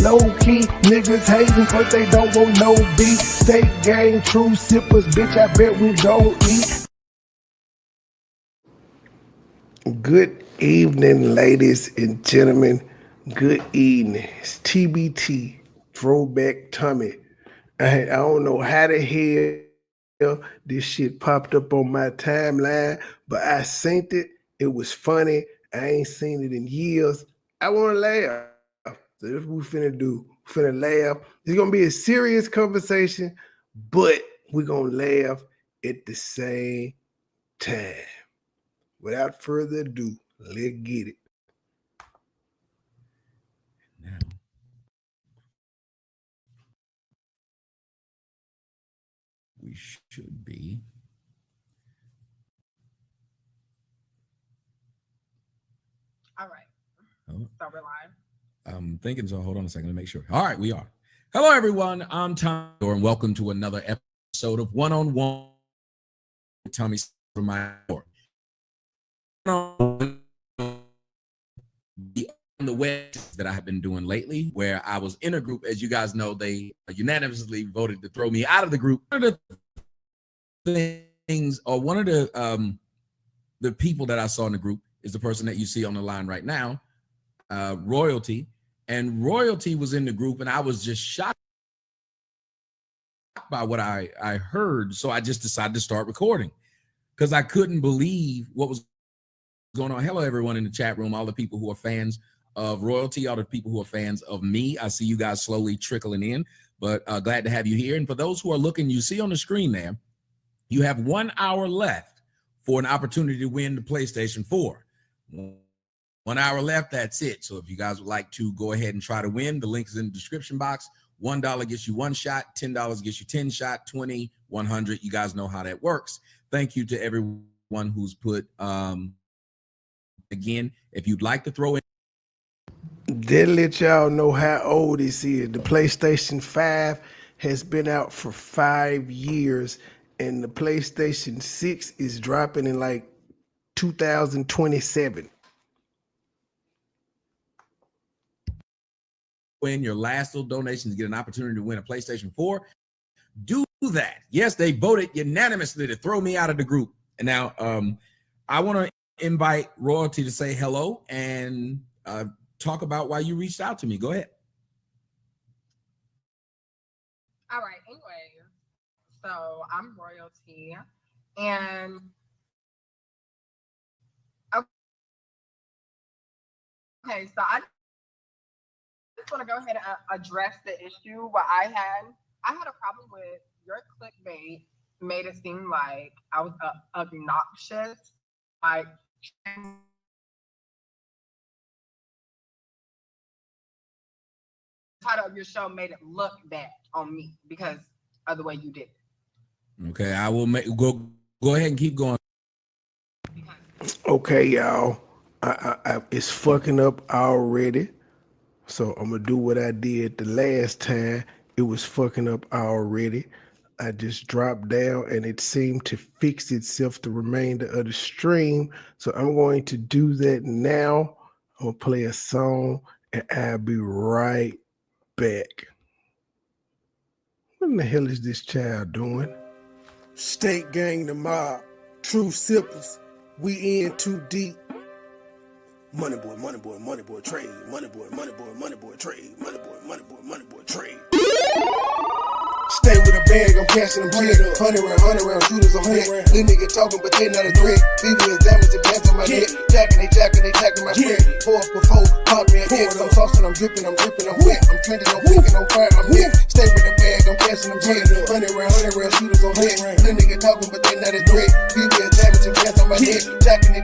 Low key, niggas hating cause they don't want no beef. State gang, true sippers, bitch, I bet we gon' eat. Good evening, ladies and gentlemen. Good evening. It's TBT, Throwback Tommy. I don't know how the hell this shit popped up on my timeline, but I seen it. It was funny. I ain't seen it in years. I want to laugh. So that's what we finna do. We finna laugh. It's gonna be a serious conversation, but we're gonna laugh at the same time. Without further ado, let's get it. Now, we should be. All right. Oh. So we're live. I'm thinking so. Hold on a second to make sure. All right, we are. Hello, everyone. I'm Tommy, and welcome to another episode of One on One with Tommy from my door. On the web that I have been doing lately, where I was in a group, as you guys know, they unanimously voted to throw me out of the group. One of the things, or one of the people that I saw in the group is the person that you see on the line right now, Royalty. And Royalty was in the group, and I was just shocked by what I heard. So I just decided to start recording because I couldn't believe what was going on. Hello, everyone in the chat room, all the people who are fans of Royalty, all the people who are fans of me. I see you guys slowly trickling in, but glad to have you here. And for those who are looking, you see on the screen there, you have 1 hour left for an opportunity to win the PlayStation 4. 1 hour left, that's it. So if you guys would like to go ahead and try to win, the link is in the description box. $1 gets you one shot, $10 gets you 10 shot, 20, 100. You guys know how that works. Thank you to everyone who's put, again, if you'd like to throw in. They'll let y'all know how old this is. The PlayStation 5 has been out for 5 years, and the PlayStation 6 is dropping in like 2027. Win your last little donation to get an opportunity to win a PlayStation 4. Do that. Yes, they voted unanimously to throw me out of the group. And now I want to invite Royalty to say hello and talk about why you reached out to me. Go ahead. All right. Anyway, so I'm Royalty, and okay, so I just want to go ahead and address the issue. What I had a problem with your clickbait. Made it seem like I was obnoxious. Like, the title of your show made it look bad on me because of the way you did it. Okay, I will go ahead and keep going. Okay, y'all. It's fucking up already. So I'm gonna do what I did the last time. It was fucking up already. I just dropped down and it seemed to fix itself the remainder of the stream. So I'm going to do that now. I'm gonna play a song and I'll be right back. What in the hell is this child doing? State gang the mob, true sippers, we in too deep. MoneyBoy, MoneyBoy, MoneyBoy trade. MoneyBoy, MoneyBoy, MoneyBoy trade. MoneyBoy, MoneyBoy, MoneyBoy trade. Stay with a bag, I'm cashing them check. 100 round shooters on deck. Little nigga talking, but they not a threat. BB is diamonds and pants on my neck. Jacking my friend. Pour up before, pop me an X. I'm saucing, I'm dripping, I'm wet. I'm trending, I'm thinking, I'm fire, I'm hit. Stay with a bag, I'm cashing them check. 100 round shooters on deck. Little nigga talking, but they not a threat. BB is diamonds and pants on my neck. Jacking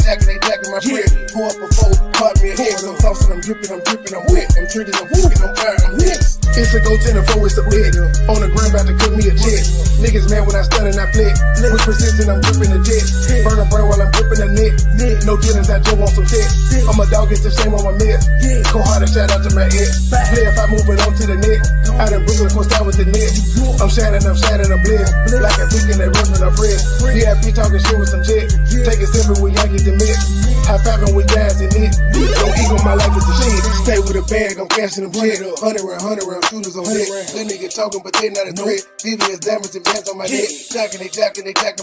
my friend. Pour up before, pop me an X. I'm saucing, I'm dripping, I'm wet. I'm trending, I'm thinking, I'm fire, I'm hit. It's a go 10 and 4, it's a bit. On the ground, about to cook me a jet. Niggas mad when I stun and I flip. With precision, I'm gripping the jet. Burn a brain while I'm gripping the net. No dealings, I just want some shit. I'm a dog, it's a shame on my mess. Go hard and shout out to my ex. Play if I move it on to the net. Out in Brooklyn, coast out with the net. I'm shining, I'm bliss. Like a beacon that runs with a friend. VIP talking shit with some jet. Take a sip and we yank it the mix. High fiving with guys in it. Don't ego, my life is the shit. Stay with a bag, I'm cashing them shit. 100 round shooters on hit. Them niggas talking, but they not a threat. VVS diamonds and bands on my neck. Jacking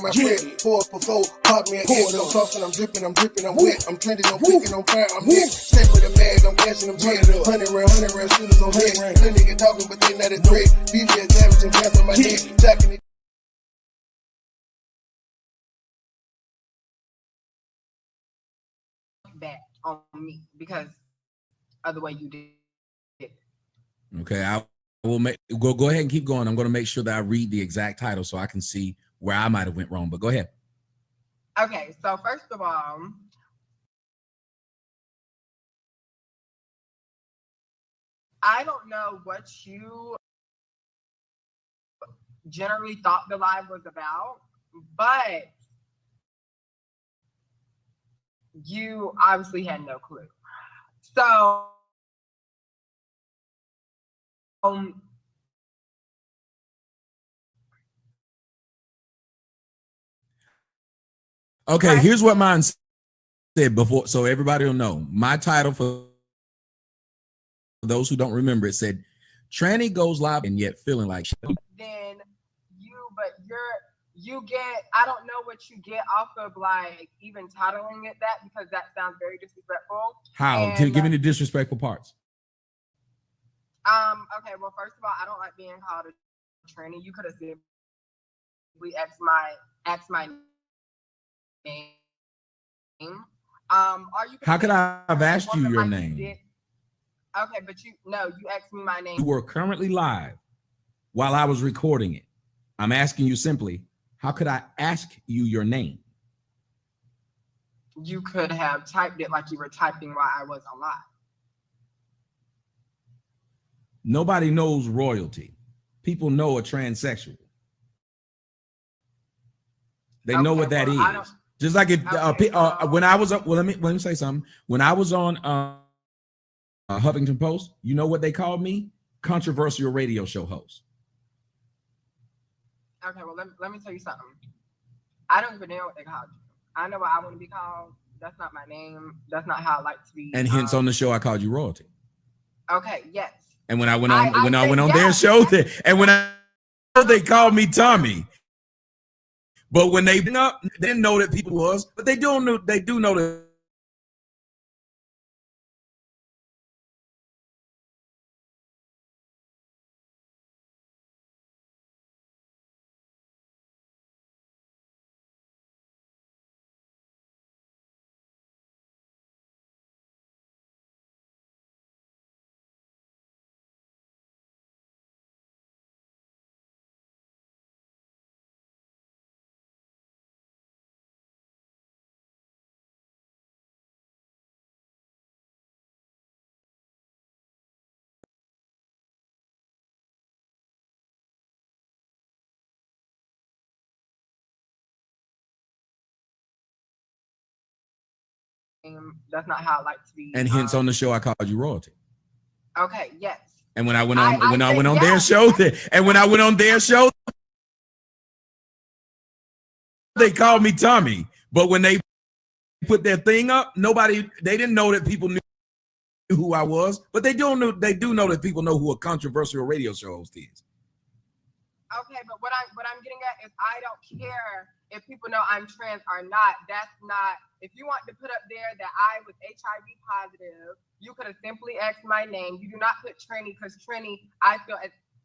my friend. 4 for 4, pop me a hit. I'm saucing, I'm dripping, I'm wet. I'm trending, I'm clicking, on fire, I'm hit. Stay with a bag, I'm cashing them shit. 100 round shooters on hit. Them niggas talking, but they not a threat. VVS diamonds and bands on my neck. Jacking back on me because of the way you did it. Okay, I will go ahead and keep going. I'm going to make sure that I read the exact title so I can see where I might have went wrong. But go ahead. Okay, so first of all, I don't know what you generally thought the live was about, but you obviously had no clue. So okay, here's what mine said before, so everybody will know. My title, for those who don't remember, it said, Tranny goes live and yet feeling like shit. Then you get, I don't know what you get off of like even titling it that, because that sounds very disrespectful. How? And, give me the disrespectful parts. Okay, well, first of all, I don't like being called a tranny. You could have said we asked my name. Or you how could I have asked you your name? Okay, but you asked me my name. You were currently live while I was recording it. I'm asking you simply, how could I ask you your name? You could have typed it like you were typing while I was alive. Nobody knows royalty. People know a transsexual. They know what that is. Just like if when I was up, well, let me say something. When I was on Huffington Post, you know what they called me? Controversial radio show host. Okay, well, let me tell you something. I don't even know what they called you. I know what I want to be called. That's not my name. That's not how I like to be. And hence on the show, I called you royalty. Okay, yes. And when I went on their show, they called me Tommy. But when they didn't know that people was, but they do know that. That's not how I like to be. And hence on the show, I called you royalty. Okay, yes. And when I went on their show, they called me Tommy. But when they put their thing up, they didn't know that people knew who I was. But they do know that people know who a controversial radio show host is. Okay, but what I'm getting at is I don't care if people know I'm trans or not. That's not. If you want to put up there that I was HIV positive, you could have simply asked my name. You do not put tranny, because tranny, I feel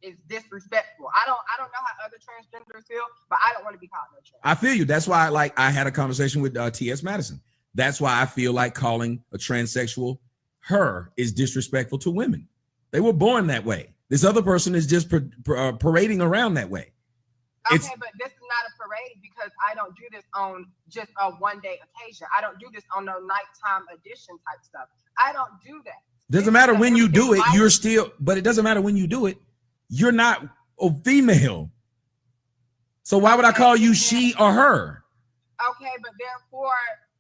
is disrespectful. I don't know how other transgenders feel, but I don't want to be called no trans. I feel you. That's why I had a conversation with T.S. Madison. That's why I feel like calling a transsexual her is disrespectful to women. They were born that way. This other person is just parading around that way. Okay, but this is not a parade, because I don't do this on just a one-day occasion. I don't do this on no nighttime edition type stuff. I don't do that. Doesn't matter when you do it, you're still, but it doesn't matter when you do it, you're not a female. So why would I call you she or her? Okay, but therefore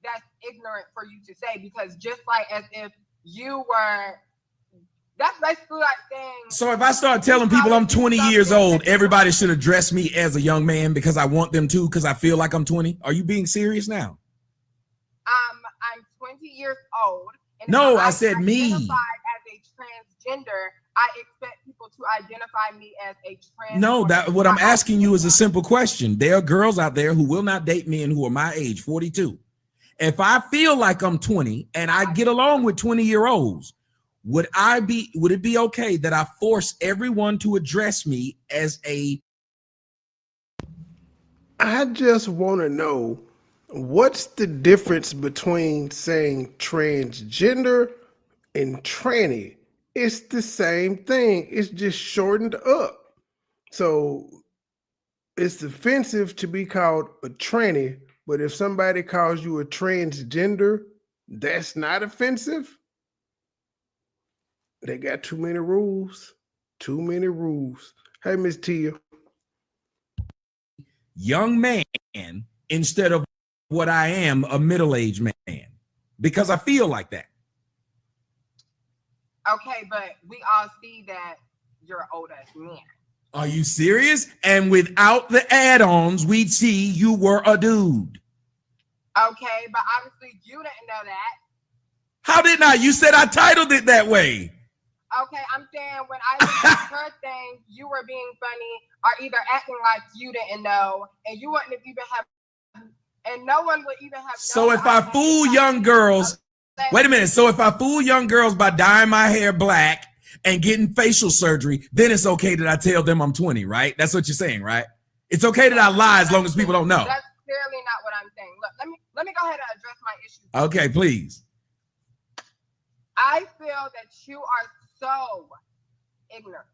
that's ignorant for you to say, because just like as if you were, that's basically like saying. So if I start telling people I'm 20 years old, everybody should address me as a young man because I want them to, because I feel like I'm 20. Are you being serious now? I'm 20 years old. And no, I said me. As a transgender, I expect people to identify me as a trans. No, that what I'm asking you is a simple question. There are girls out there who will not date men who are my age, 42. If I feel like I'm 20 and I get along with 20-year-olds, would it be okay that I force everyone to address me as a? I just want to know, what's the difference between saying transgender and tranny? It's the same thing. It's just shortened up. So it's offensive to be called a tranny, but if somebody calls you a transgender, that's not offensive. They got too many rules. Too many rules. Hey, Miss Tia. Young man instead of what I am, a middle-aged man, because I feel like that. Okay, but we all see that you're old as man. Are you serious? And without the add-ons, we'd see you were a dude. Okay, but obviously you didn't know that. How didn't I? You said I titled it that way. Okay, I'm saying when I looked at her thing, you were being funny or either acting like you didn't know, and you wouldn't have even have, and no one would even have. So if I fool young girls, wait a minute. So if I fool young girls by dyeing my hair black and getting facial surgery, then it's okay that I tell them I'm 20, right? That's what you're saying, right? It's okay that I lie as long as people don't know. That's clearly not what I'm saying. Look, let me go ahead and address my issue. Okay, please. I feel that you are so ignorant.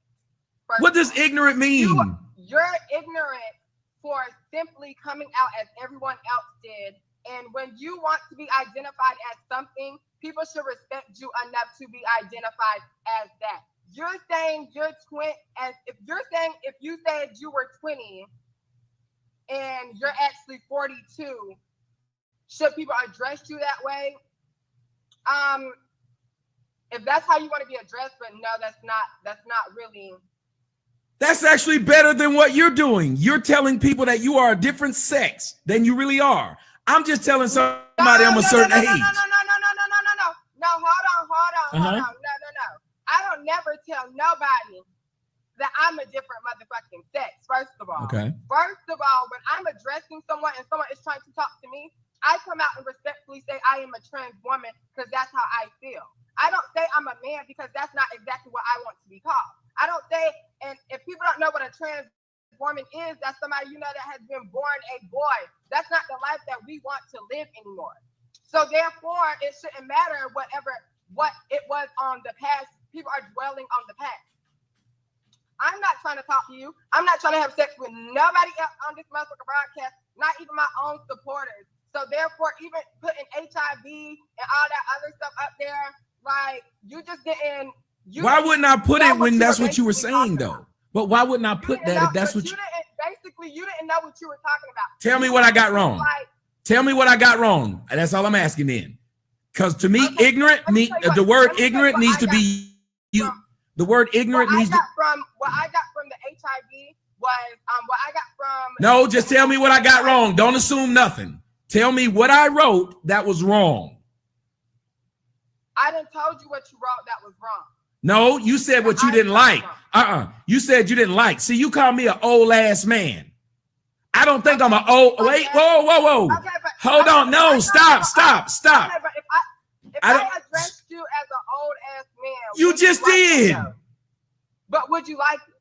What does ignorant mean? You're ignorant for simply coming out as everyone else did. And when you want to be identified as something, people should respect you enough to be identified as that. You're saying you're 20, and if you said you were 20 and you're actually 42, should people address you that way? If that's how you want to be addressed, but no, that's not really. That's actually better than what you're doing. You're telling people that you are a different sex than you really are. I'm just telling somebody I'm a certain age. No, hold on. No. I don't never tell nobody that I'm a different motherfucking sex, first of all. Okay. First of all, when I'm addressing someone and someone is trying to talk to me, I come out and respectfully say I am a trans woman because that's how I feel. I don't say I'm a man because that's not exactly what I want to be called. I don't say, and if people don't know what a trans woman is, that's somebody that has been born a boy. That's not the life that we want to live anymore. So therefore, it shouldn't matter what it was on the past. People are dwelling on the past. I'm not trying to talk to you. I'm not trying to have sex with nobody else on this motherfucker broadcast, not even my own supporters. So therefore, even putting HIV and all that other stuff up there, like you just didn't. Why wouldn't I put it when that's what you were saying though? But why wouldn't I put that if that's what you didn't know what you were talking about? Tell me what I got wrong. Tell me what I got wrong. That's all I'm asking then. Because to me, ignorant, the word ignorant needs to be you. The word ignorant needs to. What I got from the HIV was what I got from. No, just tell me what I got wrong. Don't assume nothing. Tell me what I wrote that was wrong. I done told you what you wrote that was wrong. No, you said what you didn't like. You said you didn't like. See, you call me an old ass man. I don't think I'm an old. Wait, whoa. Okay, hold on. No, stop. Okay, but if I addressed you as an old ass man, you just did. But would you like it?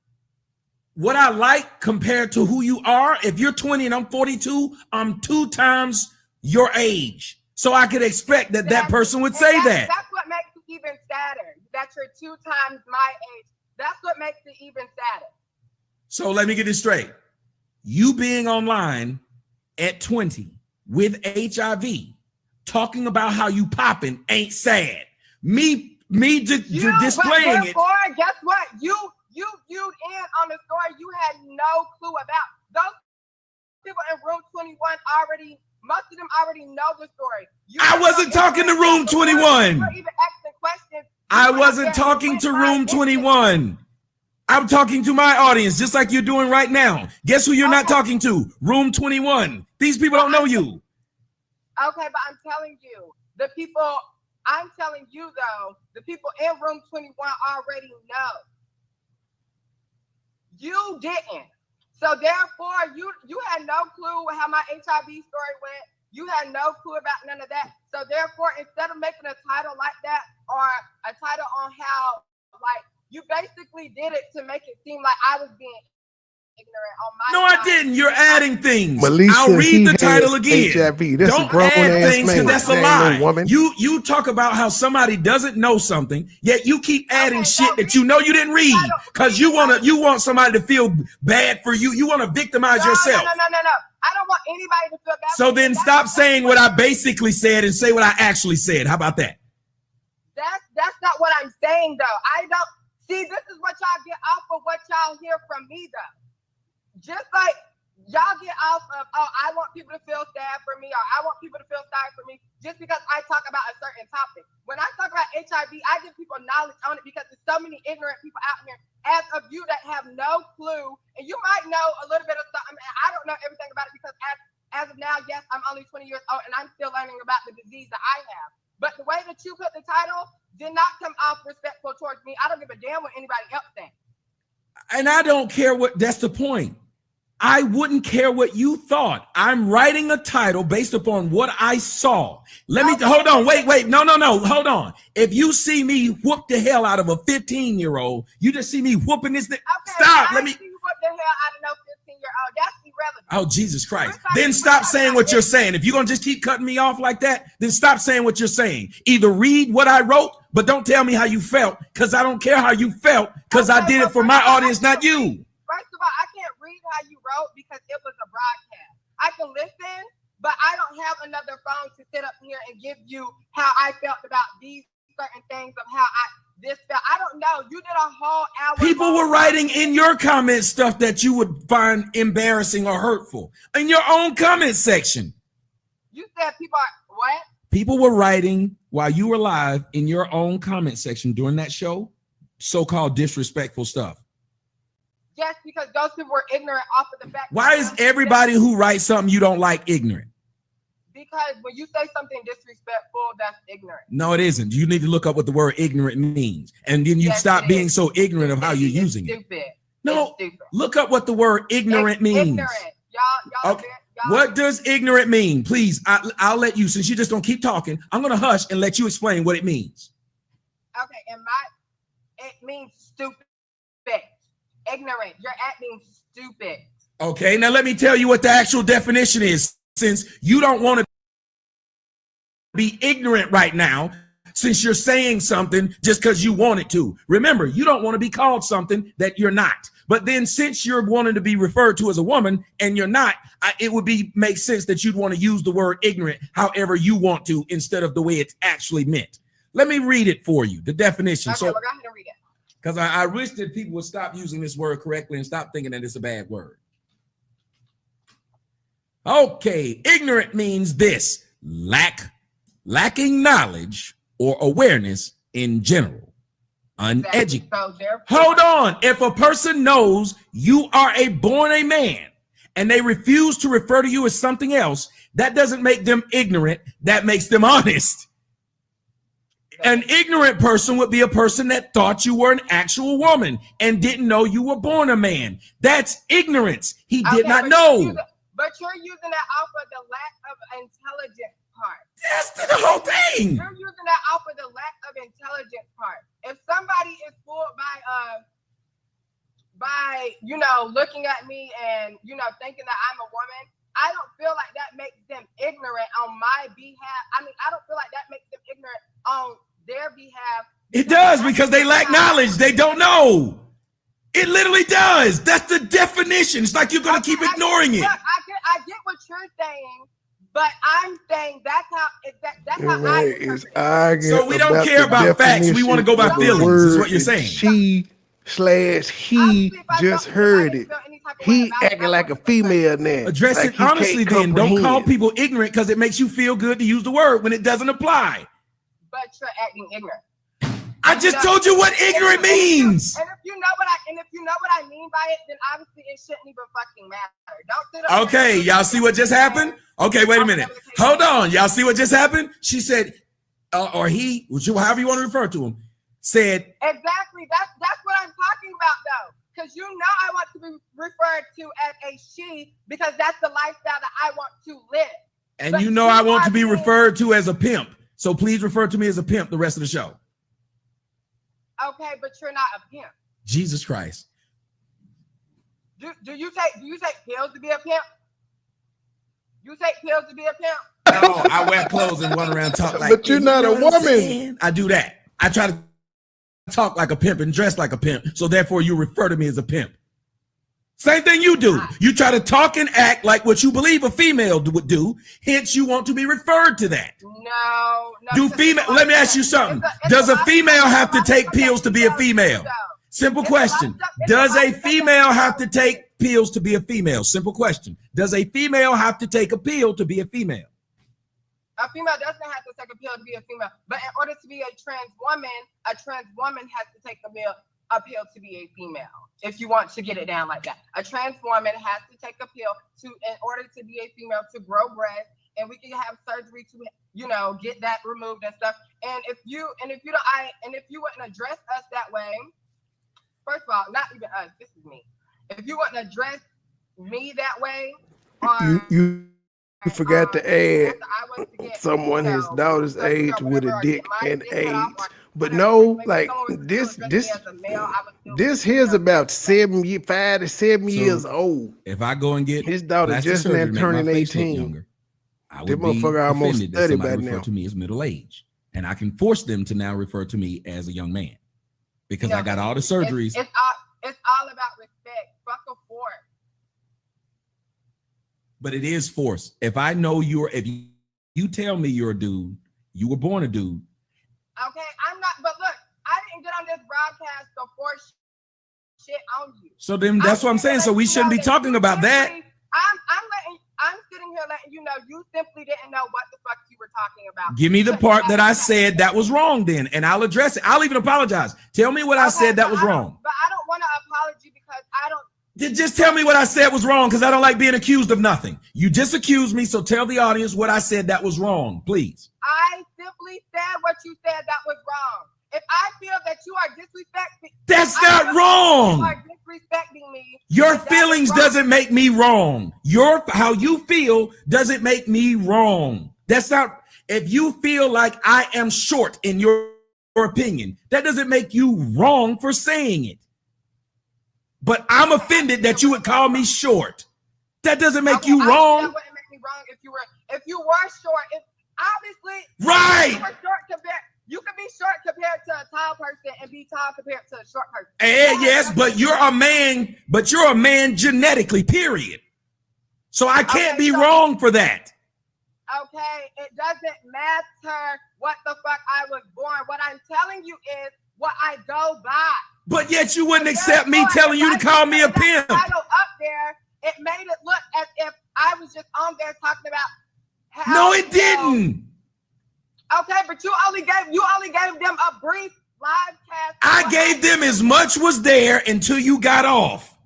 What I like compared to who you are, if you're 20 and I'm 42, I'm 2 times your age. So I could expect that person would say that. That's what makes it even sadder. That you're 2 times my age. That's what makes it even sadder. So let me get this straight. You being online at 20 with HIV, talking about how you popping ain't sad. Me me displaying it. Guess what? You viewed in on the story you had no clue about. Those people in room 21 already, most of them already know the story. I wasn't talking to room 21. I wasn't talking to room 21. I'm talking to my audience, just like you're doing right now. Guess who you're not talking to? Room 21. These people don't know you. Okay, but I'm telling you, the people in room 21 already know. You didn't. So therefore, you had no clue how my HIV story went. You had no clue about none of that. So therefore, instead of making a title like that or a title on how, like, you basically did it to make it seem like I was being ignorant on my No, I didn't. You're adding things. Melissa, I'll read the title again. HIV. That's Don't a grown add ass things man. because that's a lie. You talk about how somebody doesn't know something, yet you keep adding shit that you know you didn't read because you want somebody to feel bad for you. You want to victimize yourself. No. I don't want anybody to feel bad. So then stop saying what I basically said and say what I actually said. How about that? That's not what I'm saying though. I don't see, this is what y'all get off of what y'all hear from me though. Just like y'all get off of, oh, I want people to feel sad for me, or I want people to feel sorry for me just because I talk about a certain topic. When I talk about HIV, I give people knowledge on it because there's so many ignorant people out here as of you that have no clue, and you might know a little bit of something. I don't know everything about it because as of now, yes, I'm only 20 years old and I'm still learning about the disease that I have. But the way that you put the title did not come off respectful towards me. I don't give a damn what anybody else thinks. And I don't care what, that's the point. I wouldn't care what you thought. I'm writing a title based upon what I saw. Hold on, wait, no, hold on. If you see me whoop the hell out of a 15-year-old, you just see me whooping this thing. Okay, stop, let me see you whoop the hell out of no 15-year-old. That's irrelevant. Oh, Jesus Christ. Then stop saying what you're saying. If you're going to just keep cutting me off like that, then stop saying what you're saying. Either read what I wrote, but don't tell me how you felt, because I don't care how you felt, because I did it for my audience, not you. First of all, I can't read how you wrote because it was a broadcast. I can listen, but I don't have another phone to sit up here and give you how I felt about these certain things of how this felt. I don't know. You did a whole hour. People were writing in your comment stuff that you would find embarrassing or hurtful in your own comment section. You said people are what? People were writing while you were live in your own comment section during that show, so-called disrespectful stuff. Yes, because those people were ignorant off of the fact. Why is everybody who writes something you don't like ignorant? Because when you say something disrespectful, that's ignorant. No, it isn't. You need to look up what the word ignorant means. And then you stop being so ignorant of how you're using it. No, look up what the word ignorant means. Ignorant. Y'all, okay. What does ignorant mean? Please, I'll let you, since you're just going to keep talking, I'm going to hush and let you explain what it means. Okay, it means stupid. Ignorant. You're acting stupid. Okay, now let me tell you what the actual definition is, since you don't want to be ignorant right now, since you're saying something just because you want it to. Remember, you don't want to be called something that you're not. But then since you're wanting to be referred to as a woman and you're not, it would make sense that you'd want to use the word ignorant however you want to instead of the way it's actually meant. Let me read it for you, the definition. Okay, so we're going to read it. Because I wish that people would stop using this word correctly and stop thinking that it's a bad word. Okay, ignorant means this: lacking knowledge or awareness in general. Uneducated. Hold on. If a person knows you are born a man and they refuse to refer to you as something else, that doesn't make them ignorant. That makes them honest. An ignorant person would be a person that thought you were an actual woman and didn't know you were born a man. That's ignorance. He did not know. But you're using that off of the lack of intelligence part. That's the whole thing. You're using that off of the lack of intelligence part. If somebody is fooled by looking at me and thinking that I'm a woman, I don't feel like that makes them ignorant on my behalf. I mean, I don't feel like that makes them ignorant on their behalf. It does, because they lack knowledge. They don't know. It literally does. That's the definition. It's like you're going to keep ignoring it. I get what you're saying, But I'm saying that's how that's how I Man interpret is it. arguing So we don't care the about facts. We want to go by definition of the feelings, is what word you're saying. She/he Obviously, if I just don't- if I heard didn't it. feel any type of way He about it, acting I like a wouldn't address female it. now. Address like it he honestly can't then. Don't call comprehend. people ignorant because it makes you feel good to use the word when it doesn't apply. But you're acting ignorant. I just told you what ignorant means. And if you know what I mean by it, then obviously it shouldn't even fucking matter. Don't sit up Okay, y'all see what just happened? Okay, wait a minute. Hold on. Y'all see what just happened? She said, or he, however you want to refer to him, said. Exactly. That's what I'm talking about, though. Because you know I want to be referred to as a she because that's the lifestyle that I want to live. And but you know I want to be referred to as a pimp. So please refer to me as a pimp the rest of the show. Okay, but you're not a pimp. Jesus Christ. Do you take pills to be a pimp? You take pills to be a pimp? No, I wear clothes and run around talk like. But you're not a woman. Saying? I do that. I try to talk like a pimp and dress like a pimp. So therefore, you refer to me as a pimp. Same thing you do. You try to talk and act like what you believe a female would do. Hence, you want to be referred to that. No. Do female? Let me ask you something. Does a female have to take pills to be a female? Simple question. Does a female have to take pills to be a female? Simple question. Does a female have to take a pill to be a female? A female doesn't have to take a pill to be a female, but in order to be a trans woman has to take a pill to be a female. If you want to get it down like that, a trans woman has to take a pill in order to be a female, to grow breasts, and we can have surgery to get that removed and stuff. And if you wouldn't address us that way, first of all, not even us, this is me. If you wouldn't address me that way, you forgot to add someone his daughter's age with a dick and AIDS. But no, like this here's about 5 to 7 years old. If I go and get his daughter just now turning 18, I would be offended that somebody refer to me as middle age, and I can force them to now refer to me as a young man because I got all the surgeries. It's all about respect. Fuck a force. But it is force. If I know if you tell me you're a dude, you were born a dude. Okay, I'm not. But look, I didn't get on this broadcast to force shit on you. So then that's what I'm saying. So we shouldn't be talking about that. I'm sitting here letting you know you simply didn't know what the fuck you were talking about. Give me the part that I said that was wrong then, and I'll address it. I'll even apologize. Tell me what I said that was wrong. But I don't want an apology because I don't. Just tell me what I said was wrong because I don't like being accused of nothing. You just accused me, so tell the audience what I said that was wrong, please. I simply said what you said that was wrong. If I feel that you are disrespecting, that's not wrong. You are disrespecting me. Your feelings doesn't make me wrong. How you feel doesn't make me wrong. That's not. If you feel like I am short in your opinion, that doesn't make you wrong for saying it. But I'm offended that you would call me short. That doesn't make you wrong. That wouldn't make me wrong if you were short. If obviously, right. You could be short compared to a tall person and be tall compared to a short person. Yes, but you're a man. But you're a man genetically. Period. So I can't be wrong for that. Okay, it doesn't matter what the fuck I was born. What I'm telling you is what I go by. But yet you wouldn't accept me telling you to call me a pimp. Title up there, it made it look as if I was just on there talking about how. No, it didn't. Okay, but you only gave them a brief live cast. I gave them as much was there until you got off.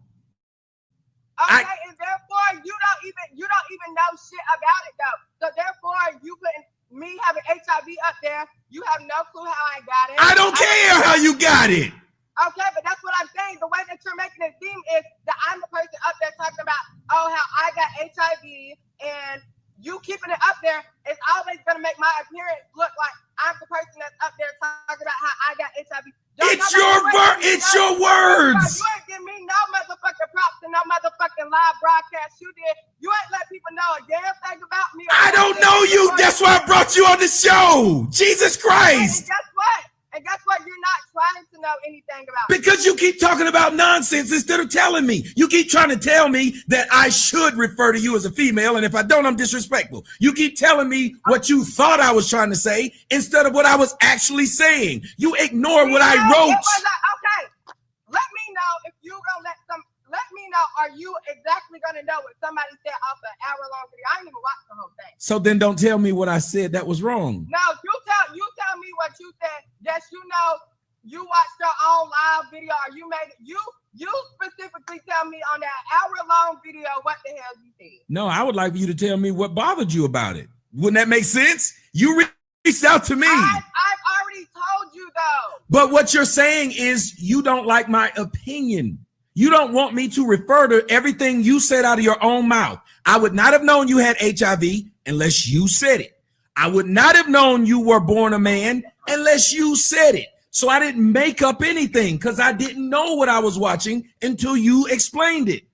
Okay, and therefore you don't even know shit about it though. So therefore you putting me having HIV up there, you have no clue how I got it. I don't care how you got it. Okay, but that's what I'm saying. The way that you're making it seem is that I'm the person up there talking about, how I got HIV, and you keeping it up there is always going to make my appearance look like I'm the person that's up there talking about how I got HIV. It's your words. You ain't give me no motherfucking props and no motherfucking live broadcast you did. You ain't let people know a damn thing about me. I don't know you. That's why I brought you on the show. Jesus Christ. And guess what? You're not trying to know anything about? Because you keep talking about nonsense instead of telling me. You keep trying to tell me that I should refer to you as a female, and if I don't, I'm disrespectful. You keep telling me what you thought I was trying to say instead of what I was actually saying. You ignore what I wrote. Okay, let me know if you gonna let me know, are you exactly gonna know what somebody said off an hour-long video? I didn't even watch the whole thing. So then don't tell me what I said that was wrong. No, you tell me what you said. Yes, you know, you watched your own live video, or you made it. You specifically tell me on that hour-long video what the hell you said. No, I would like for you to tell me what bothered you about it. Wouldn't that make sense? You reached out to me. I've already told you though. But what you're saying is you don't like my opinion. You don't want me to refer to everything you said out of your own mouth. I would not have known you had HIV unless you said it. I would not have known you were born a man unless you said it. So I didn't make up anything because I didn't know what I was watching until you explained it.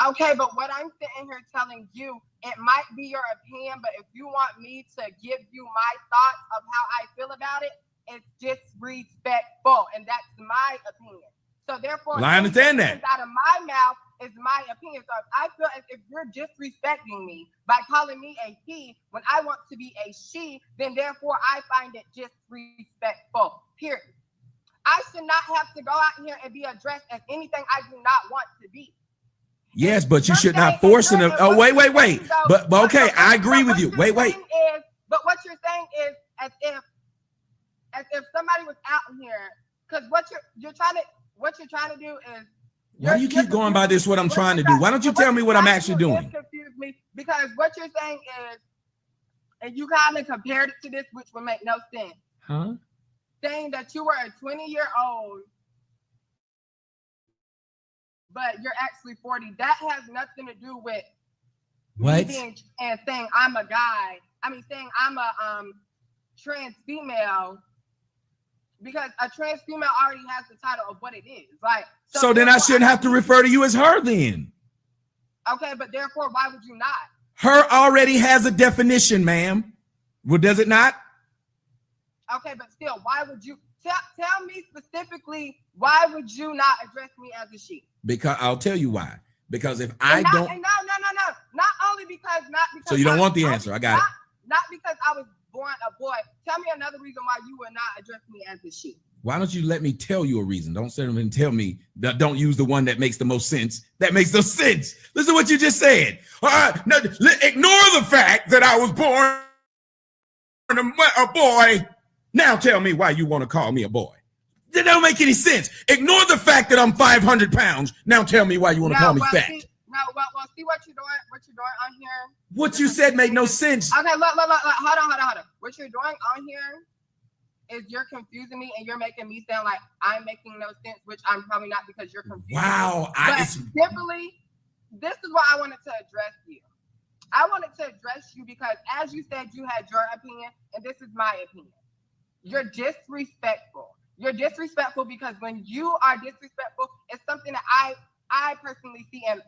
Okay, but what I'm sitting here telling you, it might be your opinion, but if you want me to give you my thoughts of how I feel about it, it's disrespectful, and that's my opinion. So therefore, well, I understand that. Out of my mouth is my opinion. So if I feel as if you're disrespecting me by calling me a he when I want to be a she, then therefore I find it disrespectful. Period. I should not have to go out here and be addressed as anything I do not want to be. Yes, but you should not force it. Oh, wait. But okay, I agree with you. Wait. But what you're saying is as if somebody was out here, because what you're trying to do is. Why do you keep going by this? What I'm trying to do? Why don't you tell me what I'm actually doing? Confuse me because what you're saying is, and you kind of compared it to this, which would make no sense. Huh? Saying that you were a 20-year-old, but you're actually 40. That has nothing to do with what? And saying I'm a guy. I mean, saying I'm a trans female. Because a trans female already has the title of what it is. Like so then I shouldn't have to refer to you as her then. Okay, but therefore, why would you not? Her already has a definition, ma'am. Well, does it not? Okay, but still, why would you tell me specifically why would you not address me as a she? Because I'll tell you why. Because if I don't no. Not only because so you don't want the answer. I got it. Not because I was born a boy. Tell me another reason why you would not address me as a she. Why don't you let me tell you a reason? Don't sit there and tell me that. Don't use the one that makes the most sense. That makes no sense. Listen to what you just said. No, ignore the fact that I was born a boy. Now tell me why you want to call me a boy. That don't make any sense. Ignore the fact that I'm 500 pounds. Now tell me why you want to call me fat. See what you're doing. What you're doing on here. What you said made no sense. Okay, look. Hold on. What you're doing on here is you're confusing me and you're making me sound like I'm making no sense, which I'm probably not because you're confused. Wow. Simply, this is what I wanted to address you. I wanted to address you because, as you said, you had your opinion, and this is my opinion. You're disrespectful. You're disrespectful because when you are disrespectful, it's something that I personally see in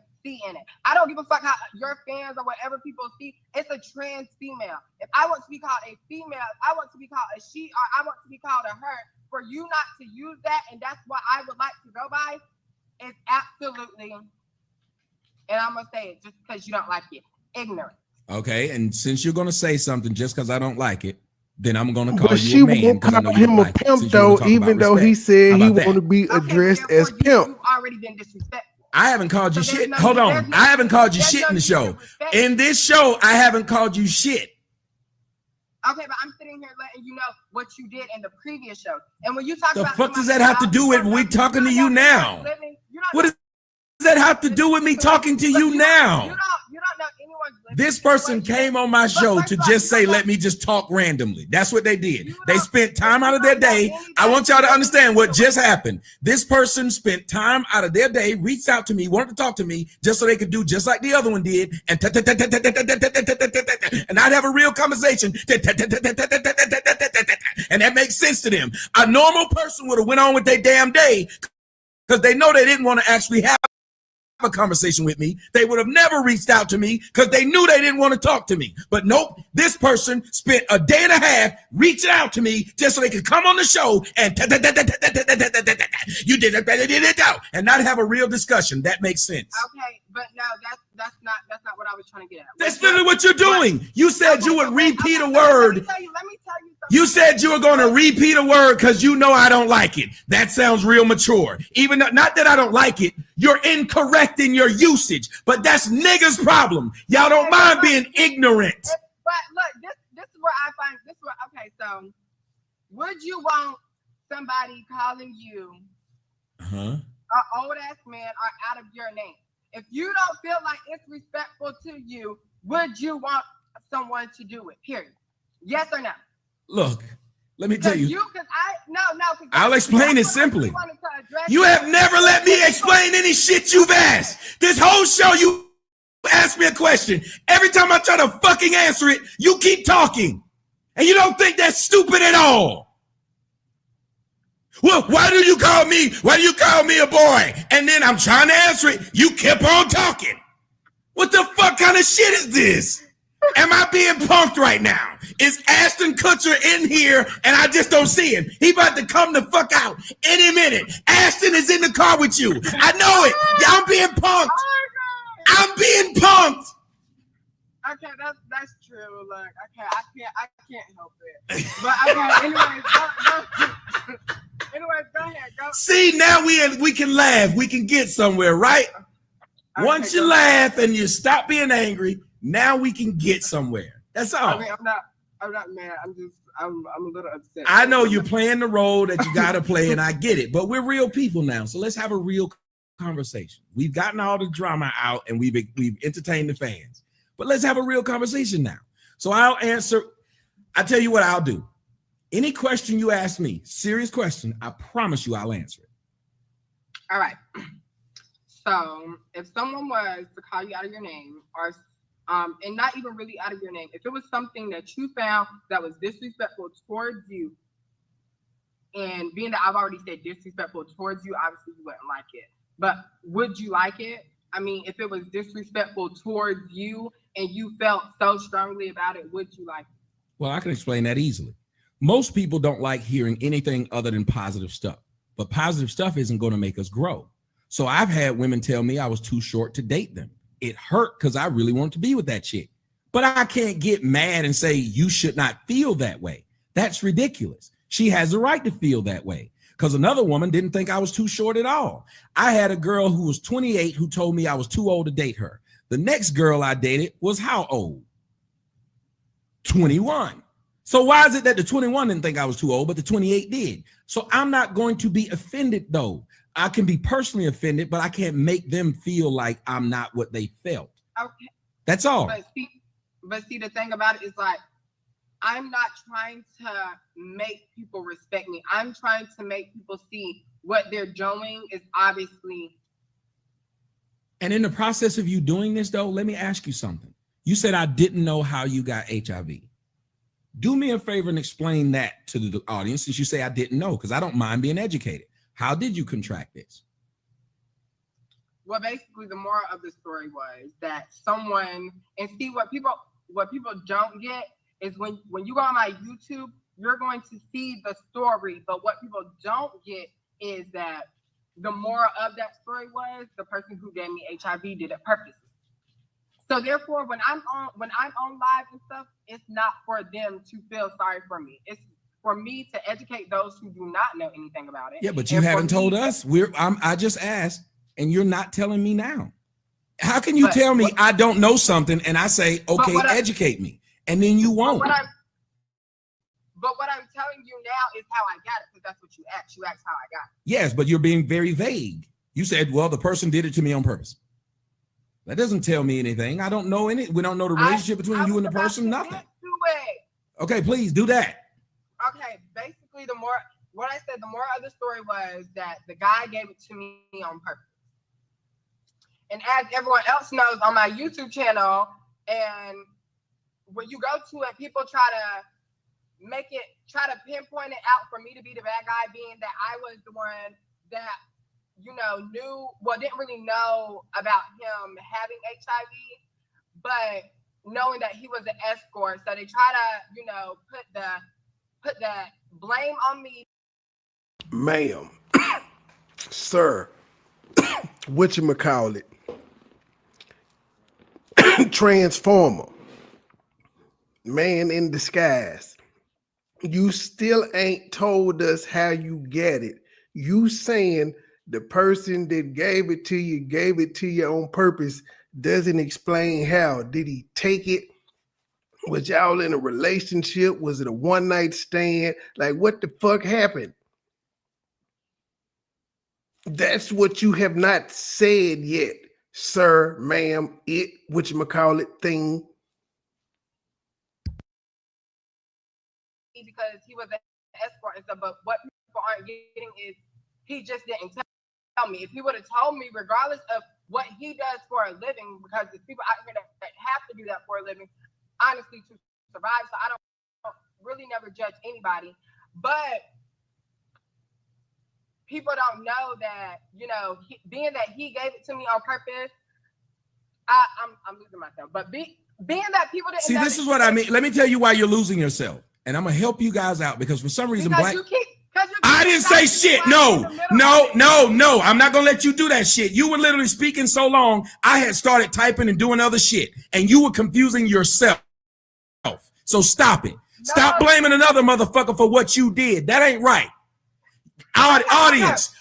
it. I don't give a fuck how your fans or whatever people see. It's a trans female. If I want to be called a female, I want to be called a she, or I want to be called a her, for you not to use that, and that's what I would like to go by, is absolutely, and I'm going to say it just because you don't like it, ignorant. Okay, and since you're going to say something just because I don't like it, then I'm going to call but you she a man. won't call him a pimp, though, even though he said he want to be addressed as pimp. You've already been disrespectful. I haven't called you shit. Hold on. I haven't called you shit in the show. In this show, I haven't called you shit. Okay, but I'm sitting here letting you know what you did in the previous show. And when you talk about the fuck does that have to do with we talking to you now? What does that have to do with me talking to you now? You don't know anyone's living. This person came on my show to just say, let me just talk randomly. That's what they did. They spent time out of their day. I want y'all to understand what just happened. This person spent time out of their day, reached out to me, wanted to talk to me just so they could do just like the other one did. And I'd have a real conversation. And that makes sense to them. A normal person would have went on with their damn day because they know they didn't want to actually have a conversation with me. They would have never reached out to me because they knew they didn't want to talk to me. But nope, This person spent a day and a half reaching out to me just so they could come on the show and you did it and not have a real discussion. That makes sense. Okay, but no, that's not what I was trying to get at. That's literally what you're doing. You said you would repeat a word. Let me tell you something. You said you were going to repeat a word because you know I don't like it. That sounds real mature. Even though, not that I don't like it, you're incorrect in your usage. But that's niggas' problem. Y'all don't mind being ignorant. But look, this is where I find this. Okay, so would you want somebody calling you an old ass man or out of your name? If you don't feel like it's respectful to you, would you want someone to do it? Period. Yes or no? Look, let me tell you. I'll explain it simply. You have never let me explain any shit you've asked. This whole show, you ask me a question. Every time I try to fucking answer it, you keep talking. And you don't think that's stupid at all. Well, why do you call me a boy? And then I'm trying to answer it. You kept on talking. What the fuck kind of shit is this? Am I being punked right now? Is Ashton Kutcher in here and I just don't see him? He about to come the fuck out any minute. Ashton is in the car with you. I know it. I'm being punked. I'm being punked. Okay, that's true. Look, okay, I can't help it. But okay, anyways, go ahead. Go. See, now we can laugh. We can get somewhere, right? Okay, once you laugh and you stop being angry, now we can get somewhere. That's all. I mean, I'm not mad. I'm a little upset. I know you're playing the role that you got to play, and I get it. But we're real people now, so let's have a real conversation. We've gotten all the drama out, and we've entertained the fans. But let's have a real conversation now. So I'll answer. I tell you what I'll do. Any question you ask me, serious question, I promise you I'll answer it. All right. So if someone was to call you out of your name, or and not even really out of your name, if it was something that you found that was disrespectful towards you, and being that I've already said disrespectful towards you, obviously you wouldn't like it. But would you like it? I mean, if it was disrespectful towards you and you felt so strongly about it, would you like it? Well, I can explain that easily. Most people don't like hearing anything other than positive stuff, but positive stuff isn't going to make us grow. So I've had women tell me I was too short to date them. It hurt because I really wanted to be with that chick, but I can't get mad and say you should not feel that way. That's ridiculous. She has the right to feel that way because another woman didn't think I was too short at all. I had a girl who was 28 who told me I was too old to date her. The next girl I dated was how old? 21. So why is it that the 21 didn't think I was too old, but the 28 did? So I'm not going to be offended though. I can be personally offended, but I can't make them feel like I'm not what they felt. Okay. That's all. But see, the thing about it is like, I'm not trying to make people respect me. I'm trying to make people see what they're doing is obviously. And in the process of you doing this though, let me ask you something. You said I didn't know how you got HIV. Do me a favor and explain that to the audience since you say I didn't know, because I don't mind being educated. How did you contract this? Well, basically, the moral of the story was that someone, and see what people don't get is when you go on my YouTube, you're going to see the story. But what people don't get is that the moral of that story was the person who gave me HIV did it purposely. So therefore, when I'm on live and stuff, it's not for them to feel sorry for me. It's for me to educate those who do not know anything about it. Yeah, but you haven't told us. I just asked, and you're not telling me now. How can you tell me I don't know something and I say, okay, educate me, and then you won't? But what I'm telling you now is how I got it, because that's what you asked. You asked how I got it. Yes, but you're being very vague. You said, well, the person did it to me on purpose. That doesn't tell me anything. I don't know we don't know the relationship between you and the person, nothing. Okay, please do that. Okay, basically the moral of the story was that the guy gave it to me on purpose. And as everyone else knows on my YouTube channel, and when you go to it, people try to pinpoint it out for me to be the bad guy, being that I was the one that, didn't really know about him having HIV. But knowing that he was an escort. So they try to, you know, put the blame on me. Ma'am, sir, whatchamacallit, Transformer, man in disguise. You still ain't told us how you get it. You saying the person that gave it to you on purpose doesn't explain how. Did he take it? Was y'all in a relationship? Was it a one-night stand? Like, what the fuck happened? That's what you have not said yet, sir, ma'am, whatchamacallit thing. Because he was an escort and stuff, but what people aren't getting is he just didn't tell me. If he would have told me, regardless of what he does for a living, because there's people out here that have to do that for a living, honestly, to survive. So I don't really never judge anybody, but people don't know that, you know, being that he gave it to me on purpose, I'm losing myself. But being that people didn't see, this is what I mean. Let me tell you why you're losing yourself. And I'm gonna help you guys out because for some reason, I didn't say shit. No. I'm not gonna let you do that shit. You were literally speaking so long, I had started typing and doing other shit, and you were confusing yourself. So stop it. Stop blaming another motherfucker for what you did. That ain't right. Audience,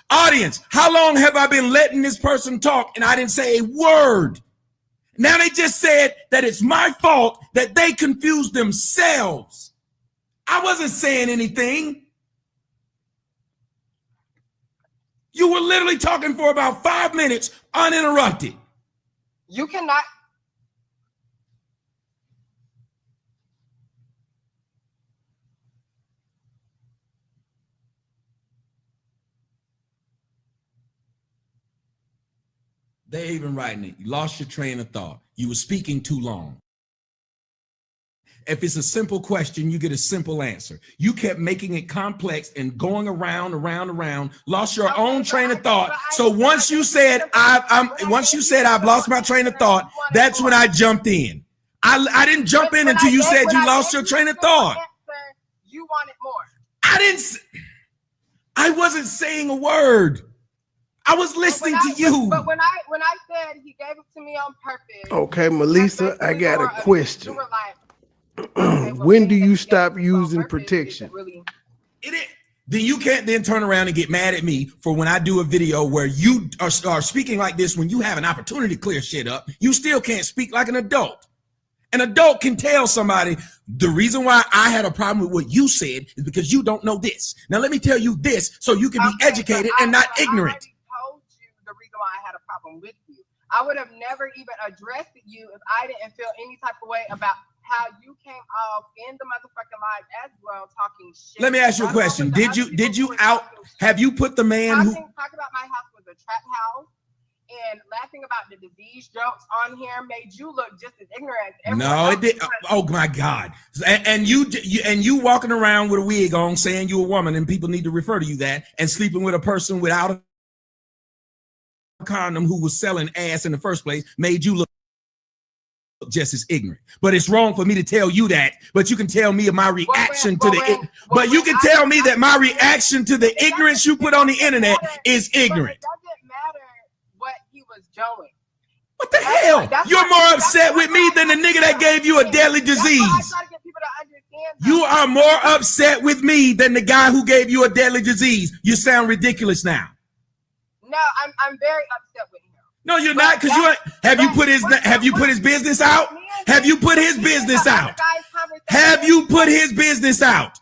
how long have I been letting this person talk and I didn't say a word? Now they just said that it's my fault that they confused themselves. I wasn't saying anything. You were literally talking for about 5 minutes uninterrupted. You cannot. They even writing it. You lost your train of thought. You were speaking too long. If it's a simple question, you get a simple answer. You kept making it complex and going around, lost your own train of thought. So once you said I've lost my train of thought, that's when I jumped in. I didn't jump in until you said you lost your train of thought. You wanted more. I wasn't saying a word. I was listening to you. But when I said he gave it to me on purpose. Okay, Melissa, I got a question. When do you stop using protection? Then you can't then turn around and get mad at me for when I do a video where you are speaking like this when you have an opportunity to clear shit up. You still can't speak like an adult. An adult can tell somebody the reason why I had a problem with what you said is because you don't know this. Now let me tell you this so you can be educated and not ignorant. I told you the reason why I had a problem with you. I would have never even addressed you if I didn't feel any type of way about how you came off in the motherfucking live as well talking shit. Let me ask you a question. Have you put the man who talk about my house was a trap house and laughing about the disease jokes on here made you look just as ignorant as everyone else? It did. Oh my God. And you walking around with a wig on saying you're a woman and people need to refer to you that and sleeping with a person without a condom who was selling ass in the first place made you look just as ignorant. But it's wrong for me to tell you that, but you can tell me my reaction to my reaction to the ignorance you put on the internet is ignorant. It doesn't matter what he was doing. What the hell? You're more upset with me than the nigga that gave you a deadly disease. You are more upset with me than the guy who gave you a deadly disease. You sound ridiculous now. No, I'm very upset with him. No, you're not, because have you put his business out? Have you put his business out? Have you put his business out?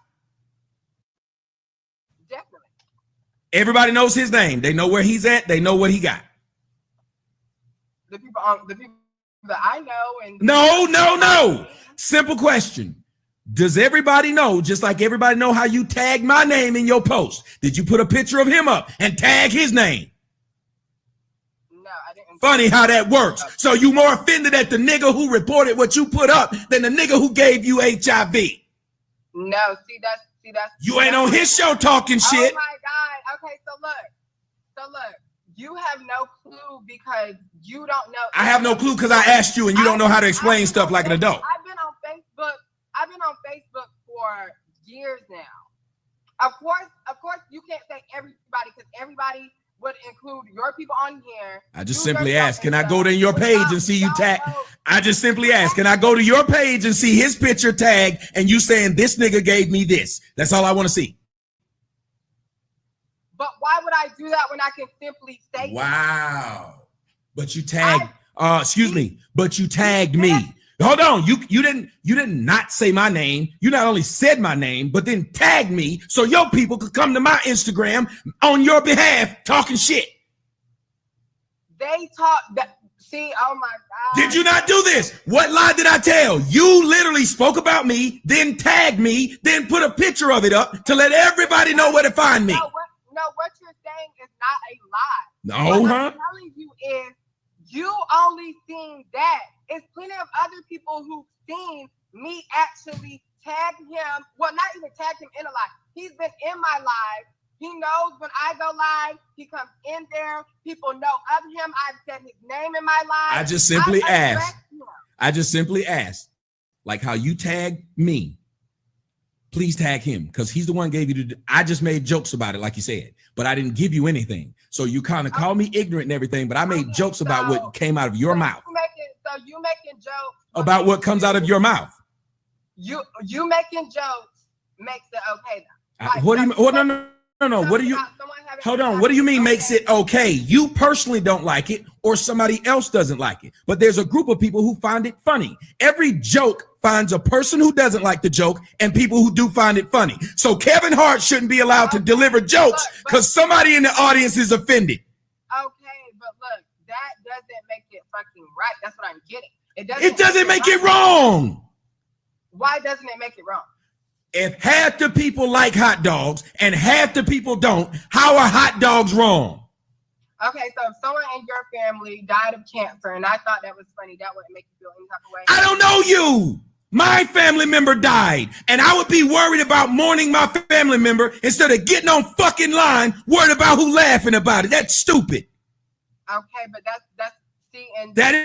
Definitely. Everybody knows his name. They know where he's at. They know what he got. The people that I know and No. Simple question. Does everybody know, just like everybody know how you tag my name in your post? Did you put a picture of him up and tag his name? No, I didn't. Funny how that works. So you more offended at the nigga who reported what you put up than the nigga who gave you HIV. No, see that's you ain't on his show talking shit. Oh my God. Okay, so look. You have no clue because you don't know. I have no clue because I asked you and you don't know how to explain stuff like an adult. I've been on Facebook for years now. Of course, you can't say everybody because everybody would include your people on here. I just simply ask, can I go to your page and see you tag? I just simply ask, can I go to your page and see his picture tag and you saying this nigga gave me this? That's all I want to see. But why would I do that when I can simply say wow. But you tagged, but you tagged me. Hold on, you didn't not say my name. You not only said my name, but then tagged me so your people could come to my Instagram on your behalf talking shit. They talk that. See, oh my God. Did you not do this? What lie did I tell? You literally spoke about me, then tagged me, then put a picture of it up to let everybody know where to find me. No, what you're saying is not a lie. No, what I'm telling you is you only seen that. It's plenty of other people who've seen me actually tag him. Well, not even tag him in a live. He's been in my live. He knows when I go live, he comes in there. People know of him. I've said his name in my live. I just simply asked, like how you tagged me. Please tag him because he's the one gave you the. I just made jokes about it, like you said, but I didn't give you anything. So you kind of call me ignorant and everything, but I made jokes about what came out of your mouth. You making jokes about what comes out of your mouth. You making jokes makes it okay though. Like, what do you mean? No. What do you? Hold on. What do you mean makes it okay? You personally don't like it, or somebody else doesn't like it. But there's a group of people who find it funny. Every joke finds a person who doesn't like the joke and people who do find it funny. So Kevin Hart shouldn't be allowed to deliver jokes because somebody in the audience is offended. Okay, but look, that doesn't make it fucking right. That's what I'm getting. It doesn't make it wrong. Why doesn't it make it wrong? If half the people like hot dogs and half the people don't, how are hot dogs wrong? Okay, so if someone in your family died of cancer and I thought that was funny, that wouldn't make you feel any type of way. I don't know you. My family member died, and I would be worried about mourning my family member instead of getting on fucking line worried about who laughing about it. That's stupid. Okay, but that's see, and that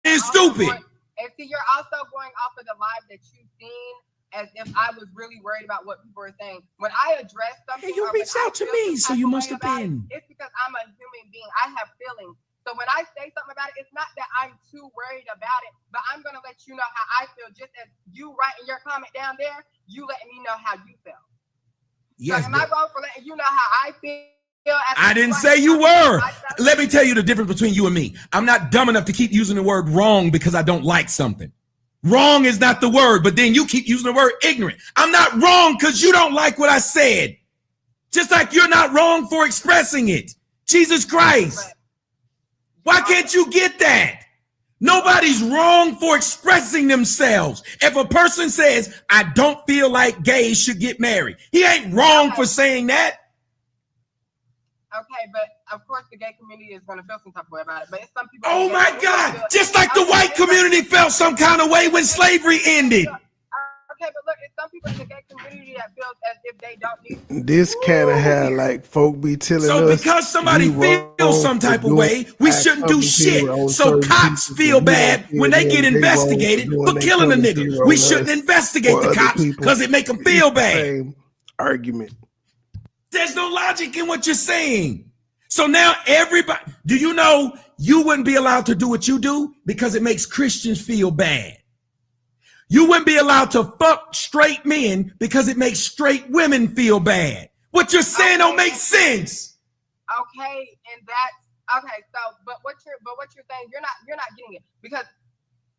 is stupid. And see, you're also going off of the live that you've seen as if I was really worried about what people are saying. When I address something, hey, you reached out to me, so you must have been. It's because I'm a human being. I have feelings. So when I say something about it, it's not that I'm too worried about it, but I'm going to let you know how I feel, just as you writing your comment down there, you letting me know how you feel. Yes, so am I wrong for letting you know how I feel? I didn't say you were. Let me tell you the difference between you and me. I'm not dumb enough to keep using the word wrong because I don't like something. Wrong is not the word, but then you keep using the word ignorant. I'm not wrong because you don't like what I said. Just like you're not wrong for expressing it. Jesus Christ. Why can't you get that? Nobody's wrong for expressing themselves. If a person says, I don't feel like gays should get married, he ain't wrong for saying that. Okay, but of course the gay community is going to feel some type of way about it. But it's some people. Oh my God! Just like the white community felt some kind of way when slavery ended. Okay, but look, it's some people in the gay community that feels as if they don't need. This kind of how like folk be telling us. So because somebody feels some type of way, we shouldn't do shit. So cops feel bad when they get investigated for killing a nigga. We shouldn't investigate the cops because it make them feel bad. Same argument. There's no logic in what you're saying. So now everybody, do you know you wouldn't be allowed to do what you do because it makes Christians feel bad? You wouldn't be allowed to fuck straight men because it makes straight women feel bad. What you're saying don't make sense. Okay, and that's okay. So, but what you're saying, you're not getting it, because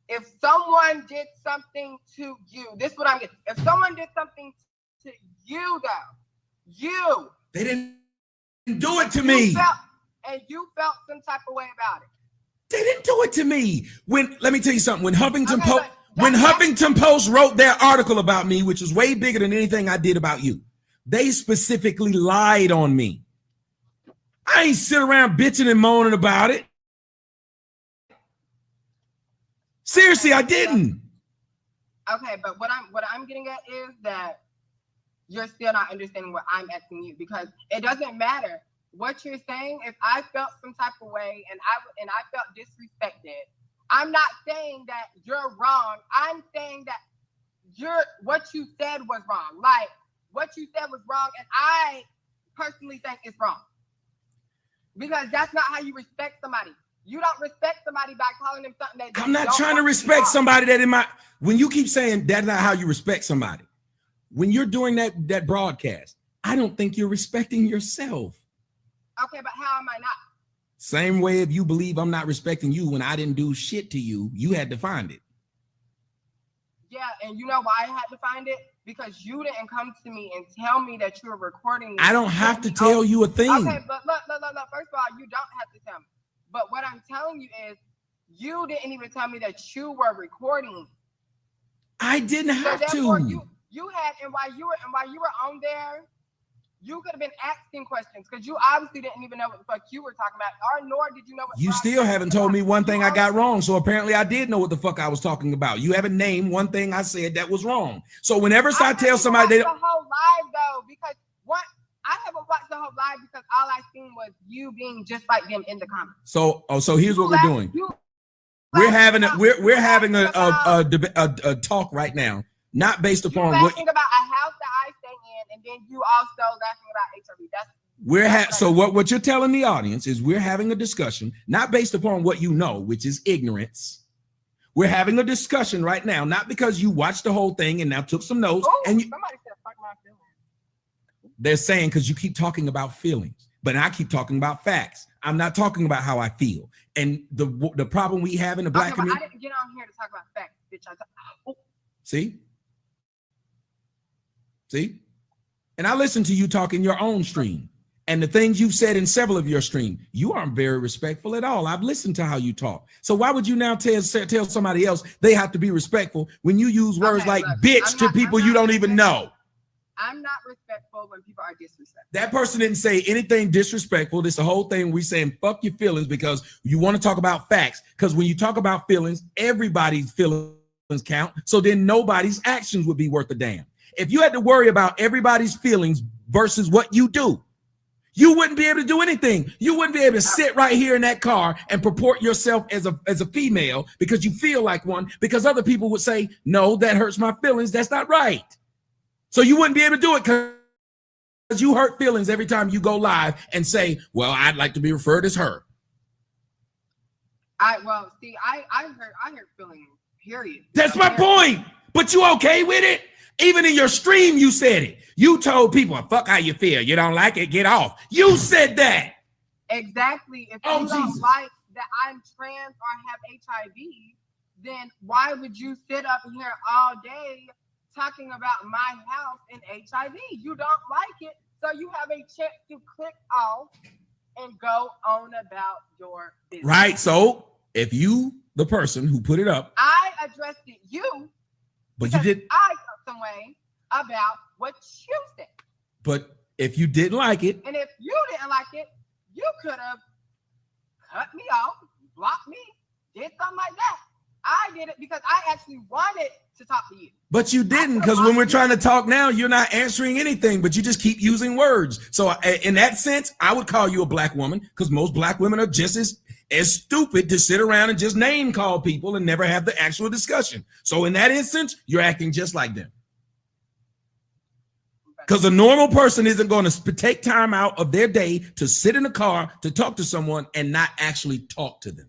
if someone did something to you, this is what I'm getting. If someone did something to you, though, they didn't do it to me, and you felt some type of way about it. They didn't do it to me. Let me tell you something. When Huffington Post wrote their article about me, which was way bigger than anything I did about you, they specifically lied on me. I ain't sit around bitching and moaning about it. Seriously, I didn't. Okay, but what I'm getting at is that you're still not understanding what I'm asking you, because it doesn't matter what you're saying, if I felt some type of way and I felt disrespected, I'm not saying that you're wrong. I'm saying that what you said was wrong. Like, what you said was wrong, and I personally think it's wrong. Because that's not how you respect somebody. You don't respect somebody by calling them something that I'm not trying to respect somebody that in my, when you keep saying that's not how you respect somebody, when you're doing that broadcast, I don't think you're respecting yourself. Okay, but how am I not? Same way if you believe I'm not respecting you when I didn't do shit to you, you had to find it. Yeah, and you know why I had to find it? Because you didn't come to me and tell me that you were recording. I don't have to tell you a thing. Okay, but look. First of all, you don't have to tell me. But what I'm telling you is, you didn't even tell me that you were recording. I didn't have to. You had, and while you were on there, you could have been asking questions because you obviously didn't even know what the fuck you were talking about, or nor did you know what. You still haven't told me one thing I got wrong, so apparently I did know what the fuck I was talking about. You haven't named one thing I said that was wrong. So whenever I tell somebody, the whole live though, because what I haven't watched the whole live because all I seen was you being just like them in the comments. So here's what we're doing. We're having a talk right now, not based upon what. Laughing about a house that I stay in, and then you also laughing about HIV. So what you're telling the audience is we're having a discussion, not based upon what you know, which is ignorance. We're having a discussion right now, not because you watched the whole thing and now took some notes. Ooh, and somebody said fuck my feelings. They're saying because you keep talking about feelings, but I keep talking about facts. I'm not talking about how I feel. And the problem we have in the black community. I didn't get on here to talk about facts, bitch. See? And I listen to you talk in your own stream. And the things you've said in several of your streams, you aren't very respectful at all. I've listened to how you talk. So why would you now tell somebody else they have to be respectful when you use words like bitch to people you don't even know? I'm not respectful when people are disrespectful. That person didn't say anything disrespectful. This is the whole thing we saying fuck your feelings because you want to talk about facts. Because when you talk about feelings, everybody's feelings count. So then nobody's actions would be worth a damn. If you had to worry about everybody's feelings versus what you do, you wouldn't be able to do anything. You wouldn't be able to sit right here in that car and purport yourself as a female because you feel like one, because other people would say, no, that hurts my feelings. That's not right. So you wouldn't be able to do it because you hurt feelings every time you go live and say, well, I'd like to be referred as her. I hurt feelings, period. That's my point. But you okay with it? Even in your stream, you said it. You told people, fuck how you feel. You don't like it, get off. You said that. Exactly. If you don't like that I'm trans or have HIV, then why would you sit up here all day talking about my health and HIV? You don't like it, so you have a chance to click off and go on about your business. Right. So if you, the person who put it up, I addressed it you, but you did. I felt some way about what you said. But if you didn't like it, and if you didn't like it, you could have cut me off, blocked me, did something like that. I did it because I actually wanted to talk to you. But you didn't, because when we're trying to talk now, you're not answering anything, but you just keep using words. So in that sense, I would call you a black woman because most black women are just as stupid to sit around and just name call people and never have the actual discussion. So in that instance, you're acting just like them. Because a normal person isn't going to take time out of their day to sit in a car to talk to someone and not actually talk to them.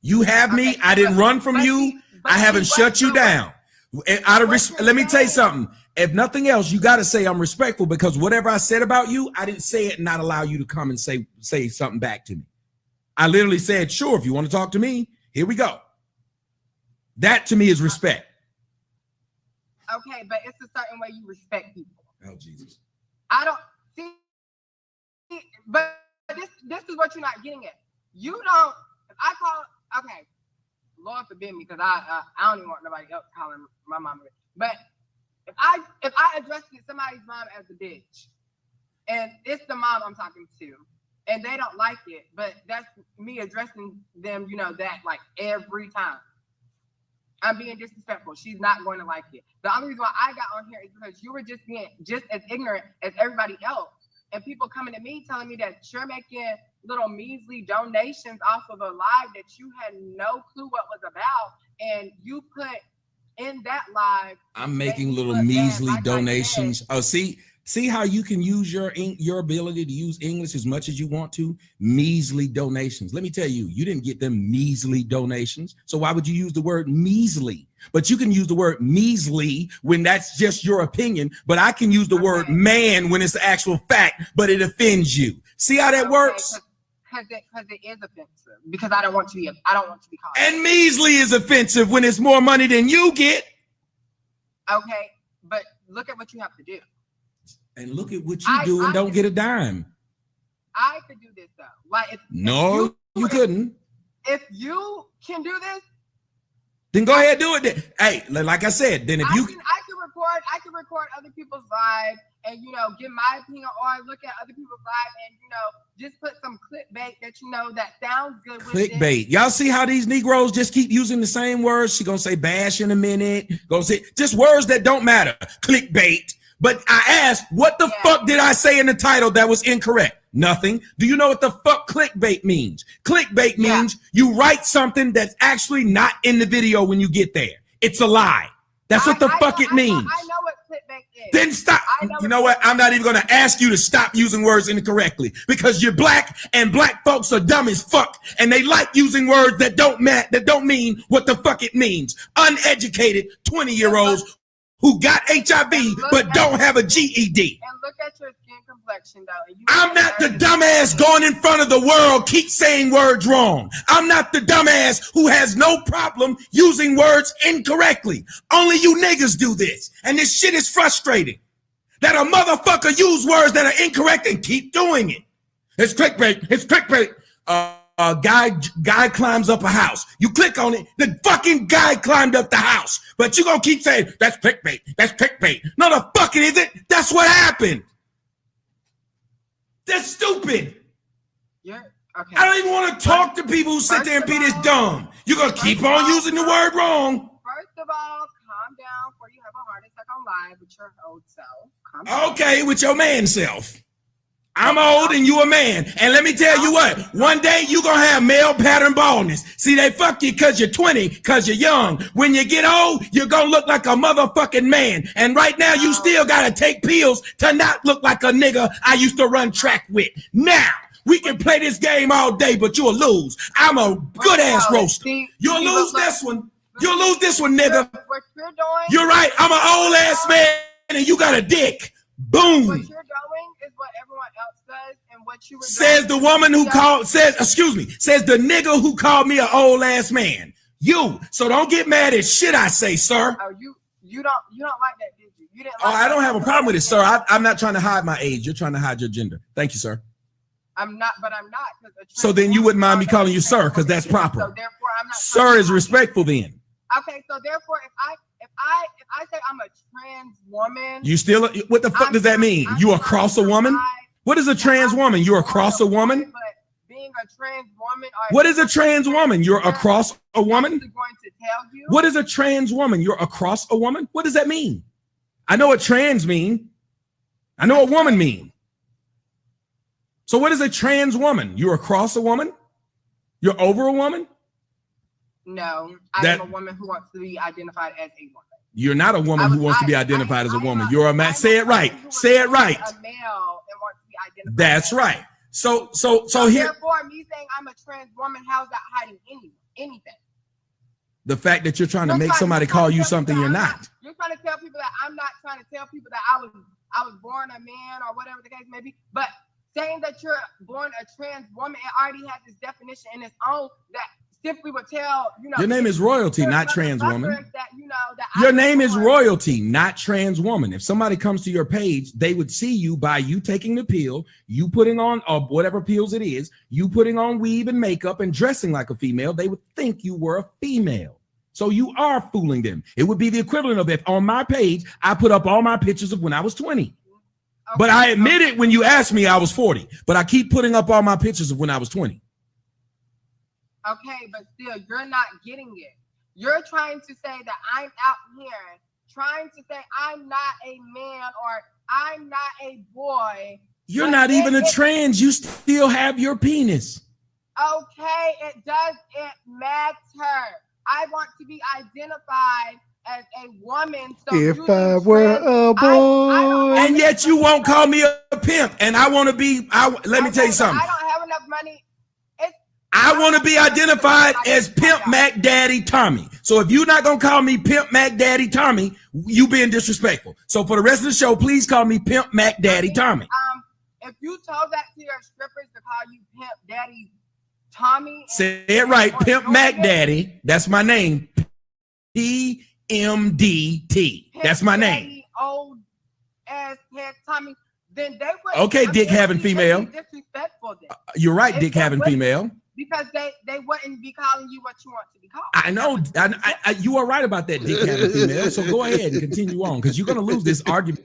You have me. I didn't run from you. I haven't shut you down. Let me tell you something. If nothing else, you got to say I'm respectful because whatever I said about you, I didn't say it and not allow you to come and say something back to me. I literally said, sure, if you want to talk to me, here we go. That to me is respect. Okay, but it's a certain way you respect people. Oh, Jesus. I don't see, but this is what you're not getting at. You don't, if I call, okay, Lord forbid me, because I don't even want nobody else calling my mom. But if I address somebody's mom as a bitch, and it's the mom I'm talking to, and they don't like it, but that's me addressing them, that like every time. I'm being disrespectful. She's not going to like it. The only reason why I got on here is because you were just being just as ignorant as everybody else. and people coming to me telling me that you're making little measly donations off of a live that you had no clue what was about, and you put in that live. I'm making little measly donations. Oh, see how you can use your ability to use English as much as you want to. Measly donations. Let me tell you, you didn't get them measly donations. So why would you use the word measly? But you can use the word measly when that's just your opinion. But I can use the word man when it's the actual fact, but it offends you. See how that works? Because it is offensive. Because I don't want to be called. And measly is offensive when it's more money than you get. Okay, but look at what you have to do. And look at what you do and don't get a dime. I could do this though. Like you couldn't. If you can do this, then go ahead and do it. Then. Hey, like I said, then if I can record other people's lives and give my opinion, or look at other people's lives and just put some clickbait that that sounds good. Clickbait. Y'all see how these Negroes just keep using the same words? She gonna say bash in a minute. Gonna say just words that don't matter. Clickbait. But I asked, what the fuck did I say in the title that was incorrect? Nothing. Do you know what the fuck clickbait means? Clickbait means you write something that's actually not in the video when you get there. It's a lie. That's what the fuck it means. I know what clickbait is. Then stop. You know what? I'm not even going to ask you to stop using words incorrectly because you're black and black folks are dumb as fuck and they like using words that don't mean what the fuck it means. Uneducated 20-year-olds who got HIV but don't have a GED. And look at your skin complexion, though. I'm not the dumbass going in front of the world, keep saying words wrong. I'm not the dumbass who has no problem using words incorrectly. Only you niggas do this. And this shit is frustrating. That a motherfucker use words that are incorrect and keep doing it. It's clickbait. It's clickbait. A guy climbs up a house. You click on it, the fucking guy climbed up the house. But you gonna keep saying, that's clickbait, that's clickbait. No, the fuck it isn't. That's what happened. That's stupid. Yeah, okay. I don't even want to talk to people who sit there and be this dumb. You're gonna keep on using the word wrong. First of all, calm down before you have a heart attack on live with your old self. Calm down. Okay, with your man self. I'm old and you a man. And let me tell you what, one day you gonna have male pattern baldness. See, they fuck you because you're 20, because you're young. When you get old, you're gonna look like a motherfucking man. And right now you still gotta take pills to not look like a nigga I used to run track with. Now, we can play this game all day, but you'll lose. I'm a good ass roaster. You'll lose this one. You'll lose this one, nigga. What you're doing. You're right, I'm an old ass man and you got a dick. Boom. What you're doing is what everyone else does, and what you were says the woman who called says the nigga who called me an old ass man. You. So don't get mad at shit I say, sir. Oh, you don't like that, did you? You didn't. Like I don't have a problem with it, sir. I'm not trying to hide my age. You're trying to hide your gender. Thank you, sir. I'm not. So then you wouldn't mind me calling you sir, because that's proper. So therefore, I'm not. Sir is respectful then. Okay, so therefore, if I say I'm a trans woman, you still, what the fuck does that mean? You across a woman? What is a trans woman? You're across a woman? But being a trans woman. What is a trans woman? You're across a woman? I'm going to tell you. What is a trans woman? You're across a woman? What does that mean? I know what trans mean. I know what woman mean. So what is a trans woman? You're across a woman? You're over a woman? No, I am a woman who wants to be identified as a woman. You're not a woman who wants to be identified as a woman. You're a man. Say it right. Say it right. A male and wants to be identified. That's right. So here. Therefore, me saying I'm a trans woman, how's that hiding anything? The fact that you're trying to make somebody call you something you're not. You're trying to tell people that I'm not trying to tell people that I was born a man or whatever the case may be. But saying that you're born a trans woman, it already has this definition in its own that simply would tell, your name is royalty, not trans woman. Your name is royalty, not trans woman. If somebody comes to your page, they would see you by you taking the pill, you putting on whatever pills it is, you putting on weave and makeup and dressing like a female. They would think you were a female. So you are fooling them. It would be the equivalent of if on my page, I put up all my pictures of when I was 20. Okay. But I admitted when you asked me, I was 40. But I keep putting up all my pictures of when I was 20. Okay, but still, you're not getting it. You're trying to say that I'm out here trying to say I'm not a man or I'm not a boy You're not even a trans. You still have your penis. Okay, it doesn't matter. I want to be identified as a woman. So if I were a boy. And yet you won't call me a pimp. And I want to be, let me tell you something. I don't have enough money. I want to be identified as Pimp Mac Daddy Tommy. So if you're not going to call me Pimp Mac Daddy Tommy, you being disrespectful. So for the rest of the show, please call me Pimp Mac Daddy Tommy. If you told that to your strippers to call you Pimp Daddy Tommy. Say it right, Pimp Mac Daddy. That's my name. PMDT. That's my name. Old ass head Tommy. Then they would. Okay, dick having female. Disrespectful. Then. You're right, dick having female. Because they wouldn't be calling you what you want to be called. I know. You are right about that, dick having female. So go ahead and continue on, because you're going to lose this argument.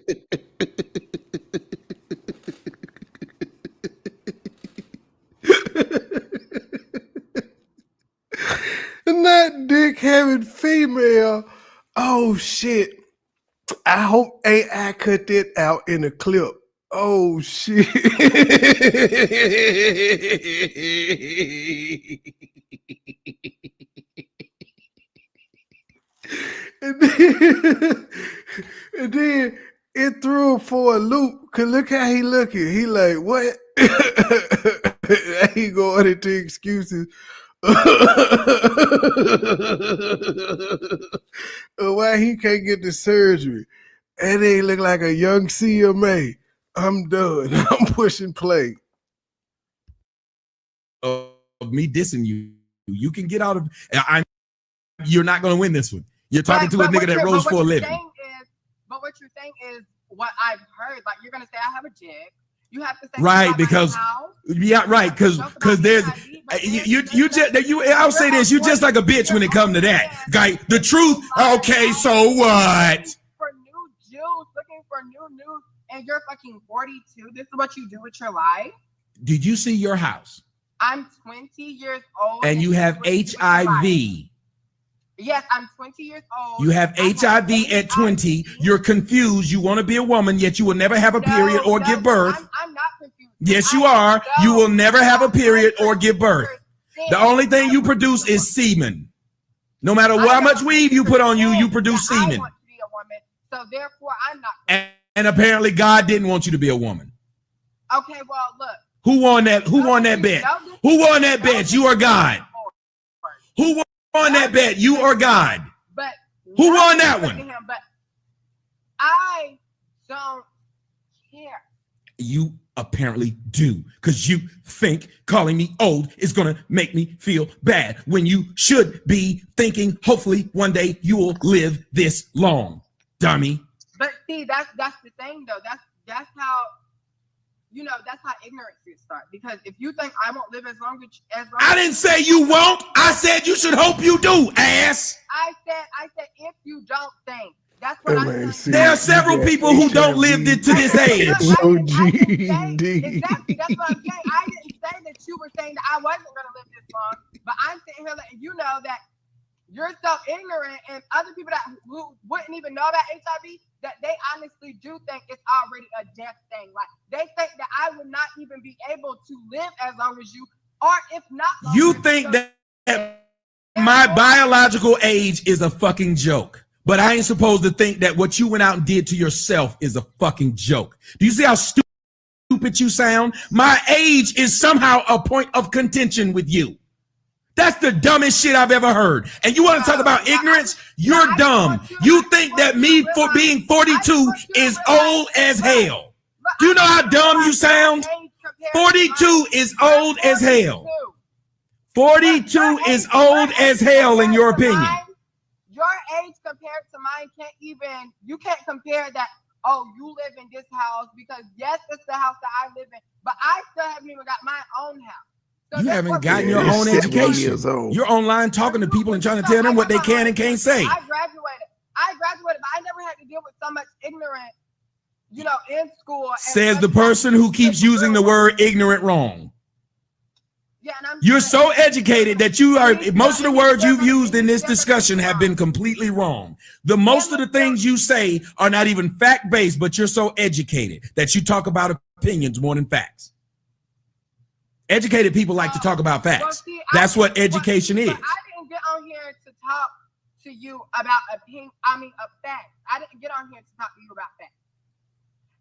Not dick having female. Oh shit. I hope AI cut that out in a clip. Oh shit. and then it threw him for a loop. Cause look how he looking. He like, what? He going into excuses. Why he can't get the surgery. And they look like a young CMA. I'm done. I'm pushing play. Of me dissing you. You can get out of. You're not going to win this one. You're talking to a nigga that rose for a living. But what you're saying is what I've heard. Like, you're going to say, I have a jig. You have to say, right, because because there's I'll say this, you just like a bitch when it comes to that. Guy, the truth. Okay, so what? For new Jews, looking for new news, and you're fucking 42. This is what you do with your life. Did you see your house? I'm 20 years old. And you have HIV. Yes, I'm 20 years old. You have HIV at 20. You're confused. You want to be a woman, yet you will never have a period or give birth. I'm not confused. Yes, you are. You will never have a period or give birth. The only thing you produce is semen. No matter how much weave you put on you, you produce semen. I want to be a woman, so therefore I'm not. And apparently God didn't want you to be a woman. Okay, well, look. Who won that? Who won that bet? Who won that bet? You or God? Who won that bet? You or God? But who won that one? But I don't care. You apparently do, because you think calling me old is gonna make me feel bad when you should be thinking hopefully one day you will live this long, dummy. But see, that's the thing though. That's how, you know, that's how ignorance starts. Because if you think I won't live as long I didn't say you won't. I said you should hope you do, ass. I said if you don't think. That's what I said. There are several people who don't live to this age. Exactly. That's what I'm saying. I didn't say that you were saying that I wasn't going to live this long, but I'm sitting here letting you know that you're so ignorant, and other people who wouldn't even know about HIV, that they honestly do think it's already a death thing. Like, they think that I would not even be able to live as long as you, or if not. You think that my biological age is a fucking joke. But I ain't supposed to think that what you went out and did to yourself is a fucking joke. Do you see how stupid you sound? My age is somehow a point of contention with you. That's the dumbest shit I've ever heard. And you want to talk about ignorance? You're dumb. You think that me for being 42 is old as hell. Do you know how dumb you sound? 42 is old as hell. 42 is old as hell in your opinion. Your age compared to mine you can't compare that, oh, you live in this house, because yes, it's the house that I live in, but I still haven't even got my own house. So you haven't gotten your own education. You're online talking to people and trying to tell them what they can and can't say. I graduated, but I never had to deal with so much ignorance, you know, in school. Says the person who keeps using the word ignorant wrong. Yeah, you're so educated that most of the words you've used in this discussion have been completely wrong. Most of the things you say are not even fact-based, but you're so educated that you talk about opinions more than facts. Educated people like to talk about facts. Well, see, That's what education is. But I didn't get on here to talk to you about facts. I didn't get on here to talk to you about facts.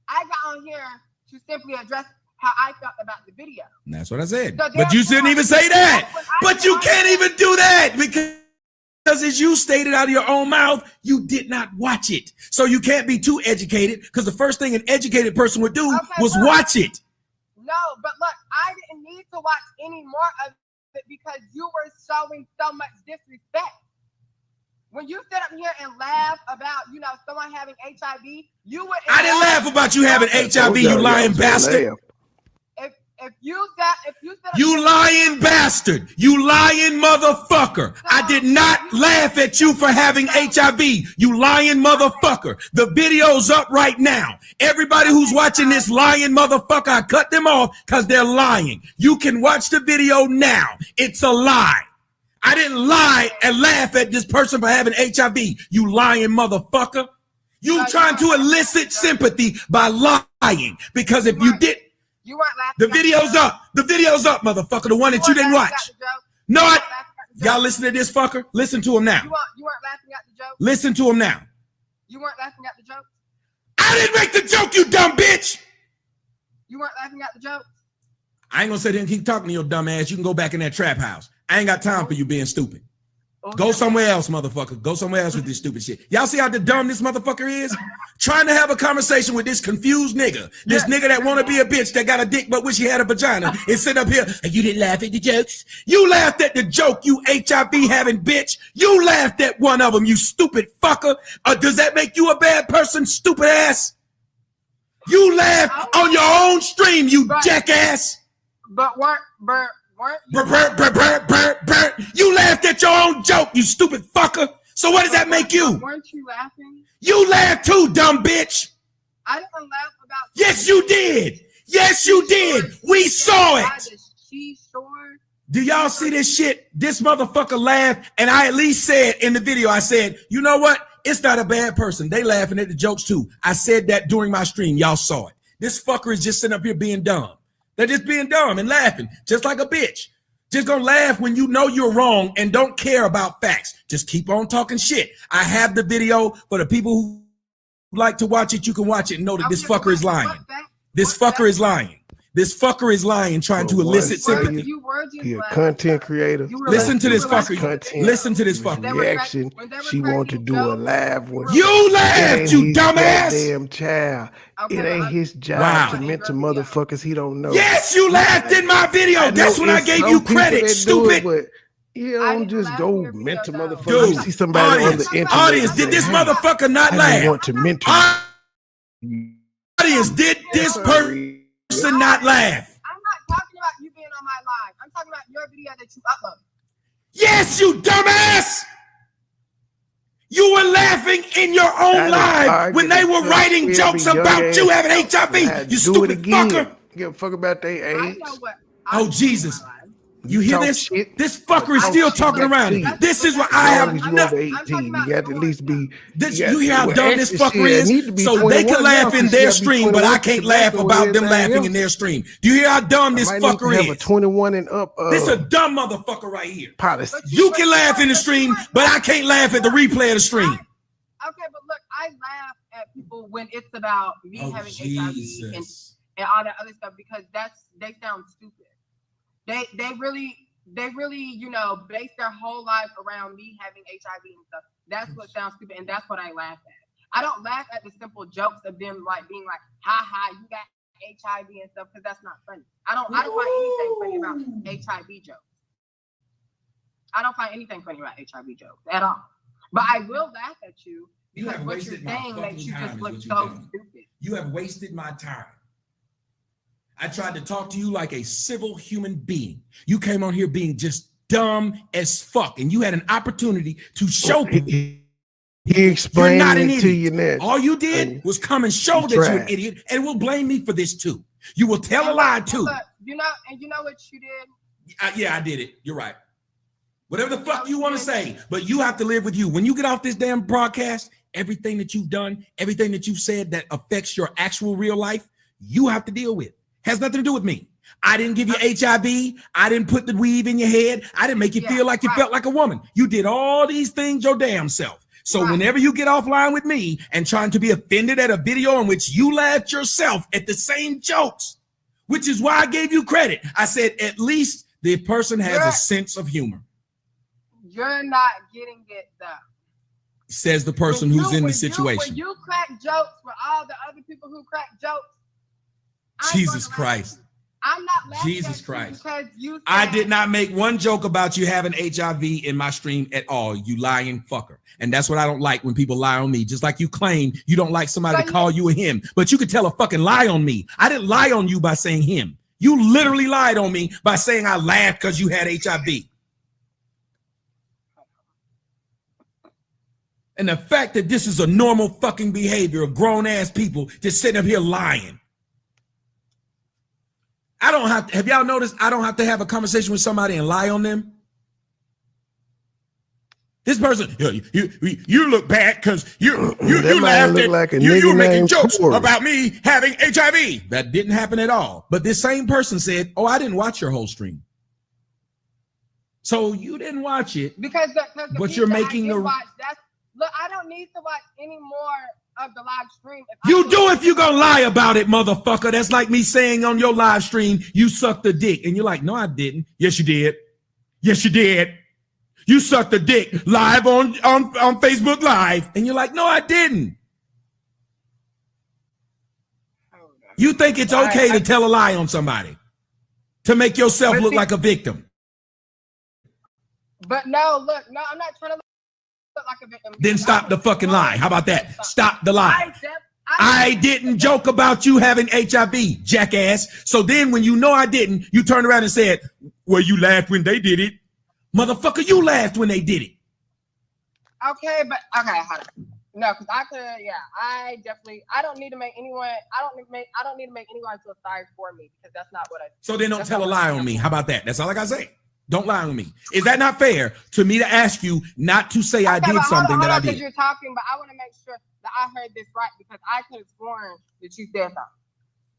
I got on here to simply address how I felt about the video. And that's what I said. So but you shouldn't even say that. But you can't even do that because as you stated out of your own mouth, you did not watch it. So you can't be too educated because the first thing an educated person would do was watch it. No, but look, I didn't need to watch any more of it because you were showing so much disrespect. When you sit up here and laugh about, someone having HIV, you would. I didn't laugh about you having HIV, you lying bastard. If you said you lying bastard, you lying motherfucker. I did not laugh at you for having HIV, you lying motherfucker. The video's up right now. Everybody who's watching this lying motherfucker, I cut them off because they're lying. You can watch the video now. It's a lie. I didn't lie and laugh at this person for having HIV, you lying motherfucker. You trying to elicit sympathy by lying because if you did. You weren't laughing. The video's up. The video's up, motherfucker. The one that you didn't watch. No, y'all listen to this fucker. Listen to him now. You weren't laughing at the joke. Listen to him now. You weren't laughing at the joke. I didn't make the joke, you dumb bitch. You weren't laughing at the joke. I ain't gonna sit there and keep talking to your dumb ass. You can go back in that trap house. I ain't got time for you being stupid. Go somewhere else, motherfucker. Go somewhere else with this stupid shit. Y'all see how the dumb this motherfucker is? Trying to have a conversation with this confused nigga. This nigga that want to be a bitch that got a dick but wish he had a vagina and sit up here. You didn't laugh at the jokes. You laughed at the joke, you HIV having bitch. You laughed at one of them, you stupid fucker. Does that make you a bad person, stupid ass? You laughed on your own stream, you jackass. But weren't you laughed at your own joke, you stupid fucker. So what does that make you? Weren't you laughing? You laughed too, dumb bitch. I didn't laugh about. Yes, you did. Yes, you did. We saw it. Do y'all see this shit? This motherfucker laughed, and I at least said in the video, I said, you know what? It's not a bad person. They laughing at the jokes too. I said that during my stream. Y'all saw it. This fucker is just sitting up here being dumb. They're just being dumb and laughing, just like a bitch. Just gonna laugh when you know you're wrong and don't care about facts. Just keep on talking shit. I have the video for the people who like to watch it. You can watch it and know that this fucker is lying. This fucker is lying. This fucker is lying, trying to elicit sympathy. He a content creator. Listen to this fucker. Listen to this fucker. Reaction. She want to do a live one. You laughed, you dumbass. Damn child. It ain't his job to mentor motherfuckers he don't know. Yes, you laughed in my video. That's when I gave you credit, stupid. You don't just go mentor motherfuckers. Dude, you see somebody on the internet. Audience, did this motherfucker not laugh? I want to mentor. Audience, did this person not laugh? I'm not talking about you being on my live. I'm talking about your video that you uploaded. Yes, you dumbass. You were laughing in your own live when they were writing jokes about you having HIV. You stupid fucker. Give a fuck about their age. Oh, Jesus. You hear this? This fucker is still talking around it. This is what I have. You over 18, you got to at least be. You hear how dumb this fucker is? So they can laugh in their stream, but I can't laugh about them laughing in their stream. Do you hear how dumb this fucker is? Have a 21 and up. This is a dumb motherfucker right here. Policy. You can laugh in the stream, but I can't laugh at the replay of the stream. Okay, but look, I laugh at people when it's about me having HIV and all that other stuff because they sound stupid. They really, base their whole life around me having HIV and stuff. That's what sounds stupid, and that's what I laugh at. I don't laugh at the simple jokes of them like being like, "Ha ha, you got HIV and stuff," because that's not funny. I don't find anything funny about HIV jokes. I don't find anything funny about HIV jokes at all. But I will laugh at you because what you're saying makes you just look so stupid. You have wasted my time. I tried to talk to you like a civil human being. You came on here being just dumb as fuck, and you had an opportunity to show people. He explained it to you next. All you did was come and show that you're an idiot, and will blame me for this too. You will tell a lie too. You know what you did? Yeah, I did it. You're right. Whatever the fuck you want to say, but you have to live with you. When you get off this damn broadcast, everything that you've done, everything that you've said that affects your actual real life, you have to deal with. Has nothing to do with me. I didn't give you HIV. I didn't put the weave in your head. I didn't make you feel like you felt like a woman. You did all these things your damn self. So whenever you get offline with me and trying to be offended at a video in which you laughed yourself at the same jokes, which is why I gave you credit. I said, at least the person has a sense of humor. You're not getting it though. Says the person who's in the situation. When you crack jokes for all the other people who crack jokes, Jesus Christ. I'm not laughing Jesus at Christ. You because you said, I did not make one joke about you having HIV in my stream at all, you lying fucker. And that's what I don't like when people lie on me. Just like you claim you don't like somebody to call you a him, but you could tell a fucking lie on me. I didn't lie on you by saying him. You literally lied on me by saying I laughed because you had HIV. And the fact that this is a normal fucking behavior of grown ass people just sitting up here lying. I don't have to, have y'all noticed I don't have to have a conversation with somebody and lie on them? This person, you look bad because you laughed at, like you were making jokes about me having HIV. That didn't happen at all. But this same person said, oh, I didn't watch your whole stream. So you didn't watch it because but you're making the watch, look, I don't need to watch any more of the live stream. You do if you're gonna lie about it, motherfucker. That's like me saying on your live stream, you sucked a dick. And you're like, no, I didn't. Yes, you did. Yes, you did. You sucked a dick live on Facebook Live. And you're like, no, I didn't. You think it's okay to tell a lie on somebody to make yourself look like a victim. But no, look, no, I'm not trying to look like a victim. Then stop the fucking lie. How about that? Stop the lie. I didn't joke about you having HIV, jackass. So then when you know I didn't, you turned around and said, well, you laughed when they did it. Motherfucker, you laughed when they did it. Okay, but okay, hold on. No, because I could, I don't need to make anyone, I don't need to make anyone feel sorry for me because that's not what I. So then don't tell a lie on me. How about that? That's all I gotta say. Don't lie on me. Is that not fair to me to ask you not to say I did something that I did? Because you're talking, but I want to make sure that I heard this right because I could have sworn that you said something.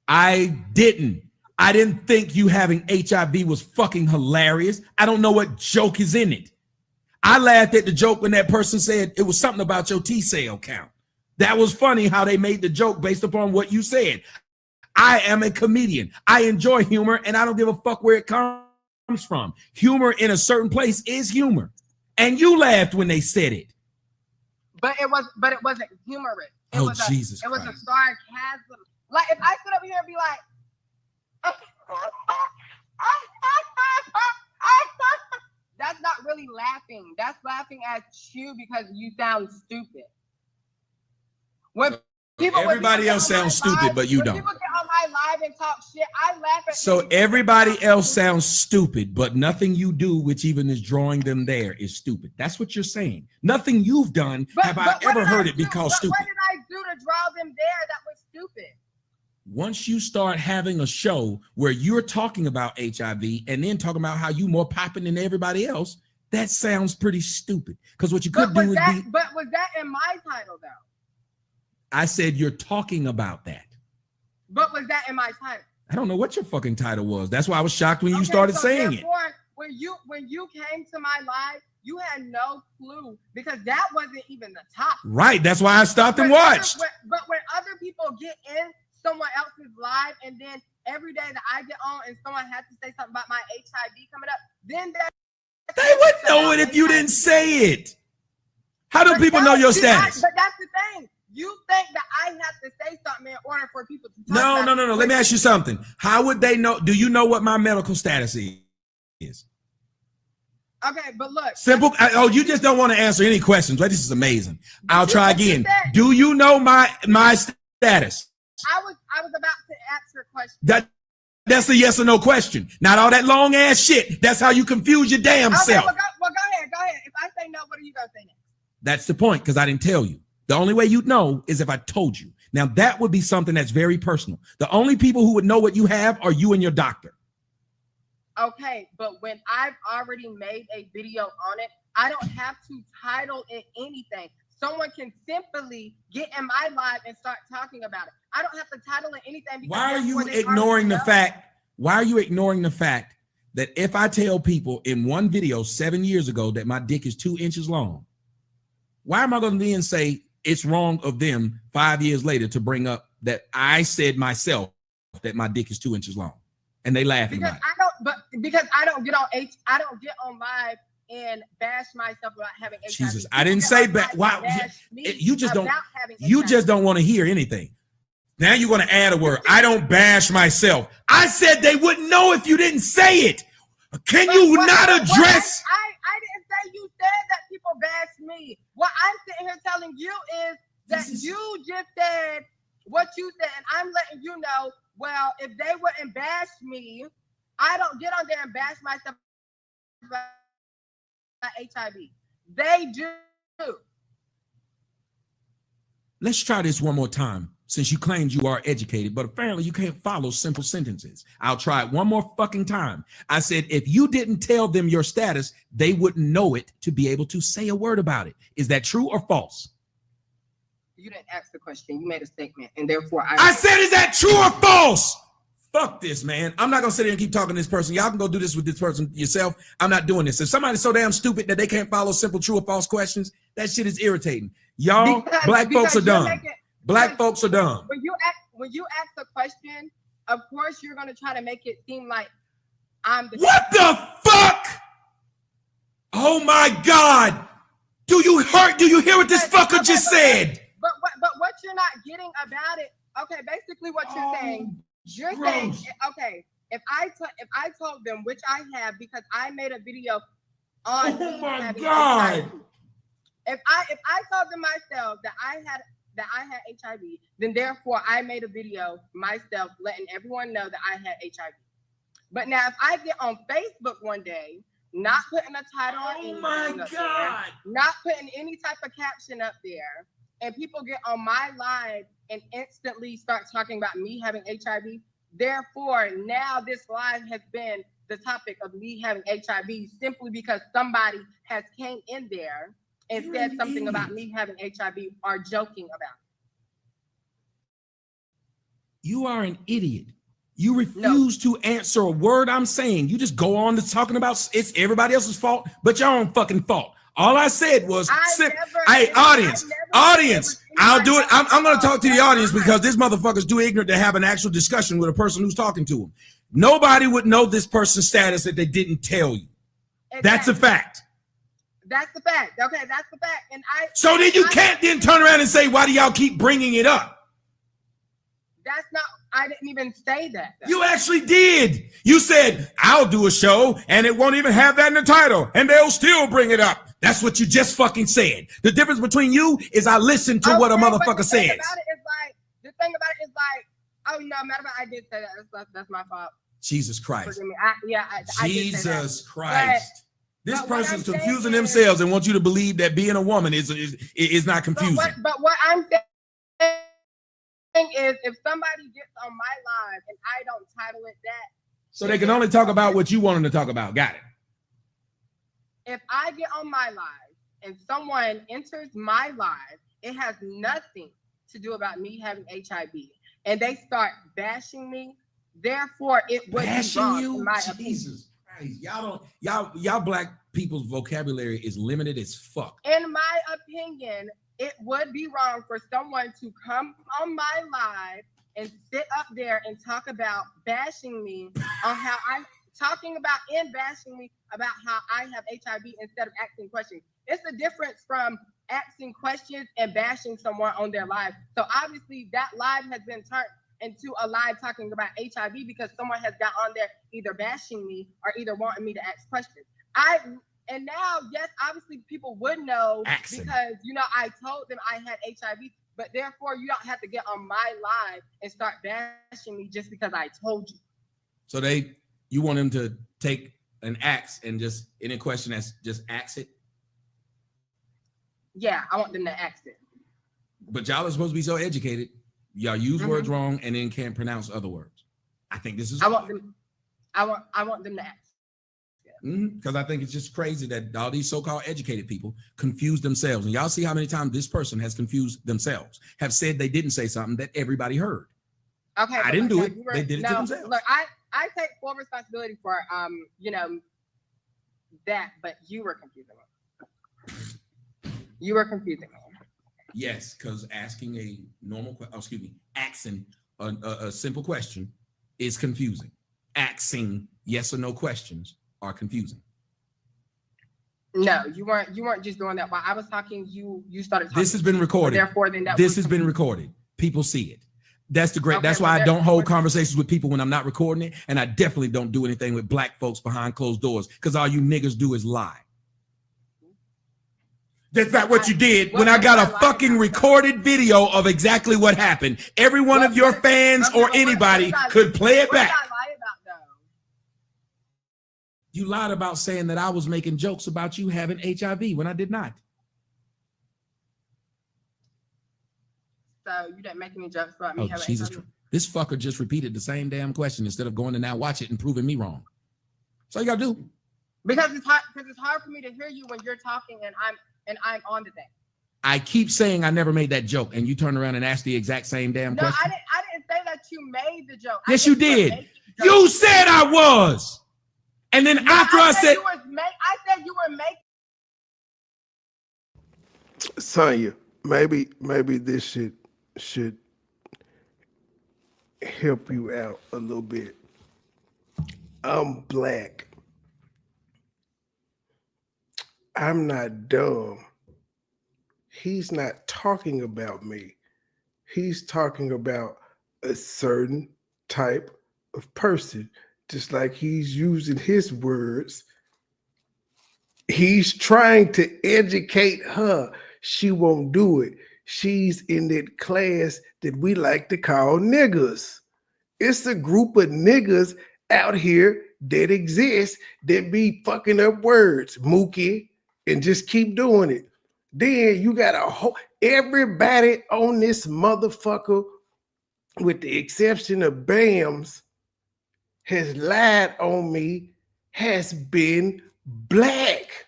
I didn't. I didn't think you having HIV was fucking hilarious. I don't know what joke is in it. I laughed at the joke when that person said it was something about your T-cell count. That was funny how they made the joke based upon what you said. I am a comedian. I enjoy humor and I don't give a fuck where it comes from. Humor in a certain place is humor. And you laughed when they said it. But it wasn't humorous. It was Jesus Christ. It was a sarcasm. Like if I sit up here and be like, that's not really laughing. That's laughing at you because you sound stupid. When everybody else sounds stupid, but you don't. People get on my live and talk shit, I laugh at. So everybody else sounds stupid, but nothing you do, which even is drawing them there, is stupid. That's what you're saying. Nothing you've done have I ever heard it be called stupid. What did I do to draw them there that was stupid? Once you start having a show where you're talking about HIV and then talking about how you more popping than everybody else, that sounds pretty stupid. Because what you could do is be. But was that in my title though? I said you're talking about that. But was that in my title? I don't know what your fucking title was. That's why I was shocked when you started saying it. When you came to my live, you had no clue because that wasn't even the topic. Right. That's why I stopped and watched. But when other people get in someone else's live and then every day that I get on and someone has to say something about my HIV coming up, then they wouldn't know it if you didn't say it. How do people know your status? But that's the thing. You think that I have to say something in order for people to talk No. Let me ask you something. How would they know? Do you know what my medical status is? Okay, but look. Simple. Oh, you just don't want to answer any questions. Right? This is amazing. I'll try again. Do you know my status? I was about to ask your question. That's a yes or no question. Not all that long ass shit. That's how you confuse your damn self. Well, go ahead. If I say no, what are you gonna say next? That's the point, because I didn't tell you. The only way you'd know is if I told you. Now that would be something that's very personal. The only people who would know what you have are you and your doctor. Okay, but when I've already made a video on it, I don't have to title it anything. someone can simply get in my live and start talking about it. I don't have to title it anything. Why are you ignoring the fact? Why are you ignoring the fact that if I tell people in one video 7 years ago that my dick is 2 inches long, why am I going to then say it's wrong of them 5 years later to bring up that I said myself that my dick is 2 inches long, and they laughing because about it? Because I don't get on live and bash myself about having HIV. Jesus, I didn't say that. Why you just don't want to hear anything. Now you're going to add a word. I don't bash myself. I said they wouldn't know if you didn't say it. Can you not address? I didn't say you said that people bash me. What I'm sitting here telling you is that you just said what you said, and I'm letting you know, well, if they wouldn't bash me, I don't get on there and bash myself about HIV. They do. Let's try this one more time, since you claimed you are educated, but apparently you can't follow simple sentences. I'll try it one more fucking time. I said, if you didn't tell them your status, they wouldn't know it to be able to say a word about it. Is that true or false? You didn't ask the question. You made a statement, and therefore I said, is that true or false? Fuck this, man. I'm not gonna sit here and keep talking to this person. Y'all can go do this with this person yourself. I'm not doing this. If somebody's so damn stupid that they can't follow simple true or false questions, that shit is irritating. Y'all, black folks are dumb. Black folks are dumb. When you ask a question, of course you're gonna try to make it seem like I'm the. What the fuck? Oh my God! Do you hear what this fucker just said? But what you're not getting about it? Okay, basically what you're saying. You're saying, okay, if I told them, which I have because I made a video on. Oh my God! HIV. If I told them myself that I had HIV, then therefore I made a video myself letting everyone know that I had HIV. But now if I get on Facebook one day, not putting a title on anything up there, not putting any type of caption up there, and people get on my live and instantly start talking about me having HIV, therefore now this live has been the topic of me having HIV simply because somebody has came in there and said something about me having HIV or joking about it. You are an idiot. You refuse to answer a word I'm saying. You just go on to talking about it's everybody else's fault, but your own fucking fault. All I said was, hey, audience, I'll do it. I'm going to talk to the audience because this motherfucker's too ignorant to have an actual discussion with a person who's talking to him. Nobody would know this person's status if they didn't tell you. Exactly. That's a fact. That's the fact. Okay, that's the fact. And so then you can't then turn around and say, why do y'all keep bringing it up? That's not, I didn't even say that. Though. You actually did. You said, I'll do a show and it won't even have that in the title and they'll still bring it up. That's what you just fucking said. The difference between you is I listened to what a motherfucker says. The thing about it is like, oh no, matter of fact, I did say that. That's my fault. Jesus Christ. Forgive me. Jesus Christ. This person's confusing themselves and want you to believe that being a woman is not confusing. But what I'm saying is if somebody gets on my live and I don't title it that. So they can only talk about what you want them to talk about. Got it. If I get on my live and someone enters my live, it has nothing to do about me having HIV and they start bashing me. Therefore, it would be wrong in my opinion. Y'all black people's vocabulary is limited as fuck. In my opinion, it would be wrong for someone to come on my live and sit up there and talk about bashing me on how I'm talking about and bashing me about how I have HIV instead of asking questions. It's the difference from asking questions and bashing someone on their live. So obviously that live has been turned into a live talking about HIV because someone has got on there either bashing me or either wanting me to ask questions. And now, yes, obviously people would know because, you know, I told them I had HIV, but therefore you don't have to get on my live and start bashing me just because I told you. So you want them to take an axe and just any question that's just axe it? Yeah, I want them to axe it. But y'all are supposed to be so educated. Y'all use words wrong and then can't pronounce other words. I think this is I want them to ask. Because I think it's just crazy that all these so-called educated people confuse themselves. And y'all see how many times this person has confused themselves, have said they didn't say something that everybody heard. Okay, I didn't do it. They did it to themselves. Look, I take full responsibility for that, but you were confusing me. You were confusing me. Yes, because asking a asking a simple question is confusing. Asking yes or no questions are confusing. No, you weren't just doing that. While I was talking, you started talking. This has been recorded. Therefore, then this has been recorded. People see it. That's that's why I don't hold conversations with people when I'm not recording it, and I definitely don't do anything with black folks behind closed doors, because all you niggas do is lie. That's not what you did when I got a fucking recorded video of exactly what happened. Every one of your fans or anybody could play it back. You lied about saying that I was making jokes about you having HIV when I did not. So you didn't make any jokes about me having Jesus HIV? This fucker just repeated the same damn question instead of going to now watch it and proving me wrong. That's all you gotta do. Because it's hard for me to hear you when you're talking and I'm on the thing. I keep saying I never made that joke, and you turn around and ask the exact same damn question. No, I didn't say that you made the joke. Yes, you did. You said I was. And then after I said you were making. Sonya, maybe this should help you out a little bit. I'm black. I'm not dumb. He's not talking about me. He's talking about a certain type of person, just like he's using his words. He's trying to educate her. She won't do it. She's in that class that we like to call niggas. It's a group of niggas out here that exist that be fucking up words, Mookie, and just keep doing it. Then you got everybody on this motherfucker, with the exception of Bams, has lied on me, has been black.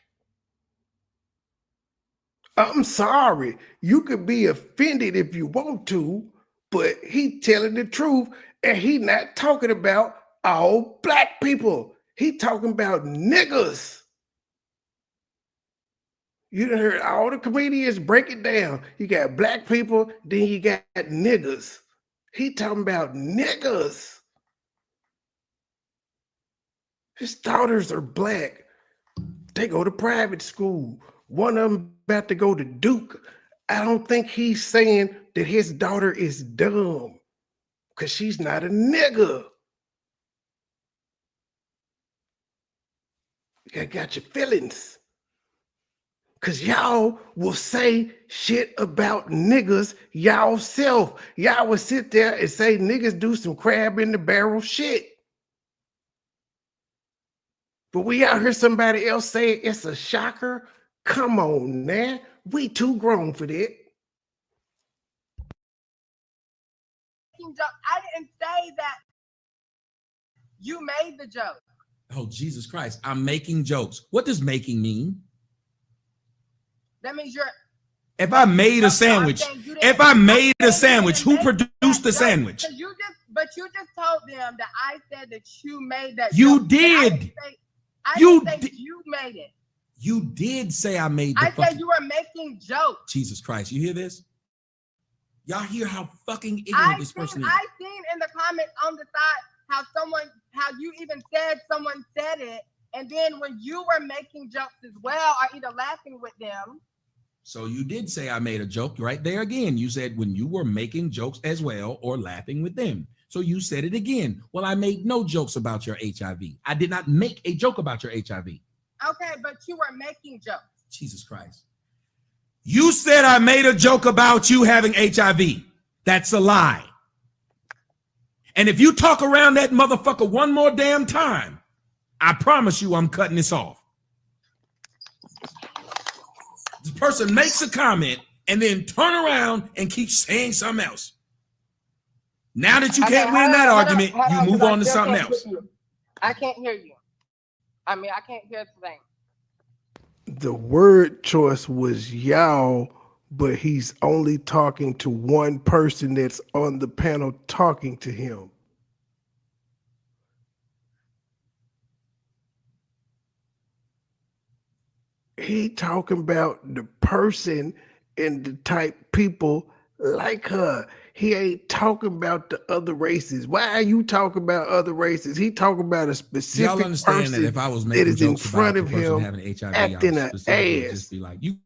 I'm sorry. You could be offended if you want to, but he telling the truth, and he not talking about all black people. He talking about niggas. You done heard all the comedians break it down. You got black people, then you got niggas. He talking about niggas. His daughters are black. They go to private school. One of them about to go to Duke. I don't think he's saying that his daughter is dumb, because she's not a nigga. You got your feelings. Because y'all will say shit about niggas y'all self. Y'all will sit there and say niggas do some crab in the barrel shit. But we out here somebody else saying it's a shocker. Come on, man. We too grown for that. I didn't say that you made the joke. Oh, Jesus Christ. I'm making jokes. What does making mean? That means you're. If I made a sandwich, who produced the sandwich? But you just told them that I said that you made that. You did. I didn't say you made it. You did say I made I said you were making jokes. Jesus Christ. You hear this? Y'all hear how fucking ignorant this person is? I seen in the comments on the side how you even said someone said it. And then when you were making jokes as well, or either laughing with them. So you did say I made a joke right there again. You said when you were making jokes as well or laughing with them. So you said it again. Well, I made no jokes about your HIV. I did not make a joke about your HIV. Okay, but you were making jokes. Jesus Christ. You said I made a joke about you having HIV. That's a lie. And if you talk around that motherfucker one more damn time, I promise you I'm cutting this off. The person makes a comment and then turn around and keep saying something else. Now that you can't win that argument, you move on to something else. I can't hear you. I mean, I can't hear the thing. The word choice was y'all, but he's only talking to one person that's on the panel talking to him. He talking about the person and the type people like her. He ain't talking about the other races. Why are you talking about other races? He talking about a Y'all specific understand that person if I was that making is in jokes about front the of person him having HIV, I acting would an specifically ass. just be like, you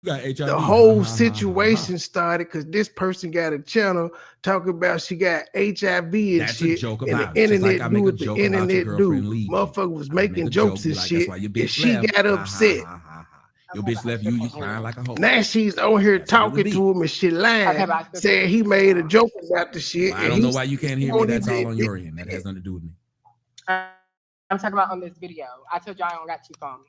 got HIV. The Ha, whole ha, ha, ha, situation ha. started because this person got a channel talking about she got HIV and That's a shit, joke and the about it. Just like I internet do make a what the joke about your internet girlfriend do. leaves you. Motherfucker was I would make making a joke, jokes be and like, that's shit, why your and bitch she left. got Ha, upset. ha, ha, ha, ha. Your Okay, bitch but I left still you, can't you hear crying you. like a hoe. Now she's on here That's what it would talking be. to him and shit lying, Okay, but I still saying can't he hear made a you. joke about the shit, Well, I and don't know he why you can't hear me. won't That's all even on your admit end. That it. has nothing to do with me. I'm talking about on this video. I told you I don't got two phones.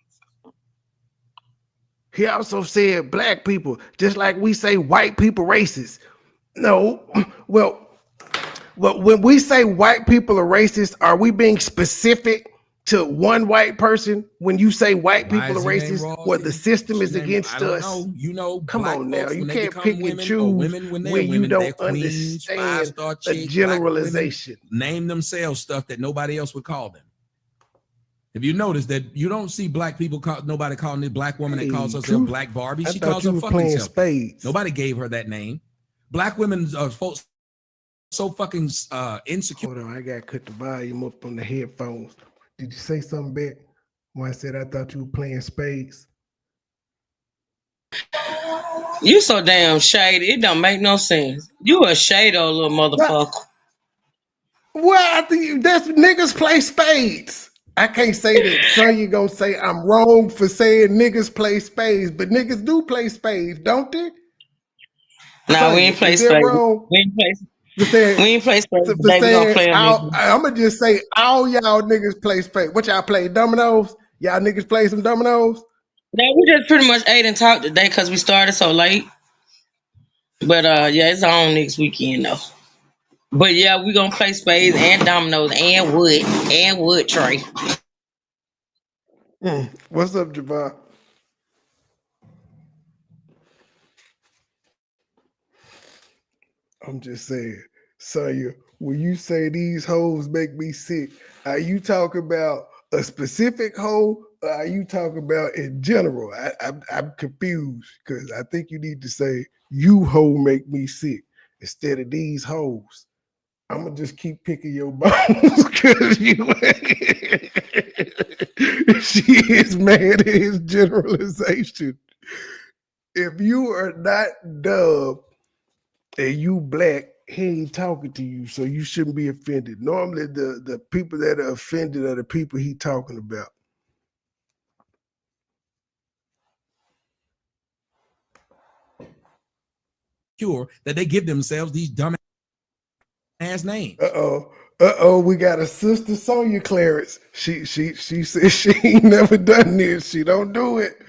He also said black people, just like we say white people racist. No, well, when we say white people are racist, are we being specific to one white person when you say white Why people are is she named racist, or the Royalty? system She is named, I against don't us? know. You know, Come black on now, folks, you when they can't become pick and women, or choose women when they're when you women, they're don't queens, understand 5-star a chick, black women, generalization. name themselves stuff that nobody else would call them. If you notice that you don't see black people nobody calling this black woman that calls Hey, herself truth, Black Barbie. I She thought calls you her were fucking playing self that. spades. Nobody gave her that name. Black women are folks so fucking insecure. Hold on, I got to cut the volume up on the headphones. Did you say something back when I said I thought you were playing spades? You so damn shady. It don't make no sense. You a shady old little What? motherfucker. Well, I think that's niggas play spades. I can't say that. Son, you gonna say I'm wrong for saying niggas play spades, but niggas do play spades, don't they? Nah, we Sonya, ain't play is that spades. wrong? We ain't play. For saying, We ain't play spades for today. We gonna saying, play them I'm bitches. gonna just say all y'all niggas play spades. What y'all play? Dominoes? Y'all niggas play some dominoes? Now we just pretty much ate and talked today because we started so late. But yeah, it's on next weekend though. But yeah, we gonna play spades and dominoes and wood tray. What's up, Javon? I'm just saying, Sonya, when you say these hoes make me sick, are you talking about a specific hoe or are you talking about in general? I'm confused because I think you need to say you hoe make me sick instead of these hoes. I'm gonna just keep picking your bones because you she is mad at his generalization. If you are not Dub and you black, he ain't talking to you, so you shouldn't be offended. Normally, the people that are offended are the people he talking about. That they give themselves these dumb ass names. We got a sister Sonya Clarence. She said she ain't never done this. She don't do it.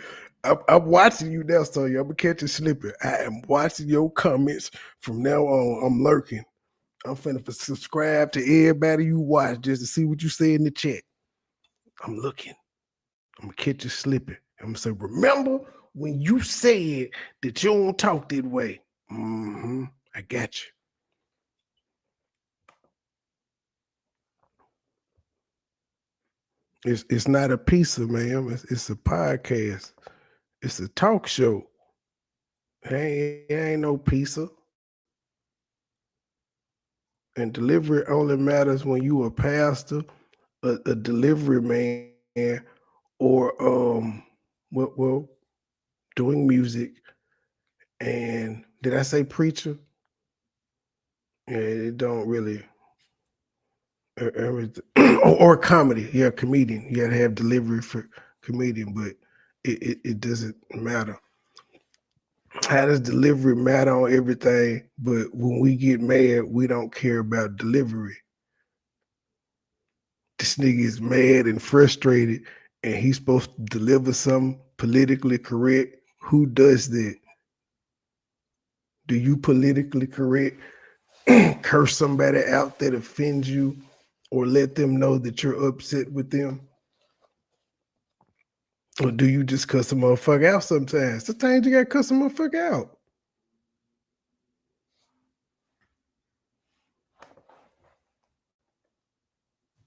I'm watching you now, Sonya. I'm gonna catch you slipping. I am watching your comments from now on. I'm lurking. I'm finna subscribe to everybody you watch just to see what you say in the chat. I'm looking. I'm gonna catch you slipping. I'm gonna say, remember when you said that you don't talk that way? I got you. It's not a pizza, man. It's a podcast. It's a talk show. It ain't no pizza. And delivery only matters when you a pastor, a delivery man, or well, doing music. And did I say preacher? Yeah, it don't really. Or comedy. Yeah, comedian. You got to have delivery for comedian, but it doesn't matter. How does delivery matter on everything? But when we get mad, we don't care about delivery. This nigga is mad and frustrated, and he's supposed to deliver something politically correct. Who does that? Do you politically correct curse somebody out that offends you or let them know that you're upset with them? Or do you just cuss a motherfucker out sometimes? Sometimes you gotta cuss a motherfucker out.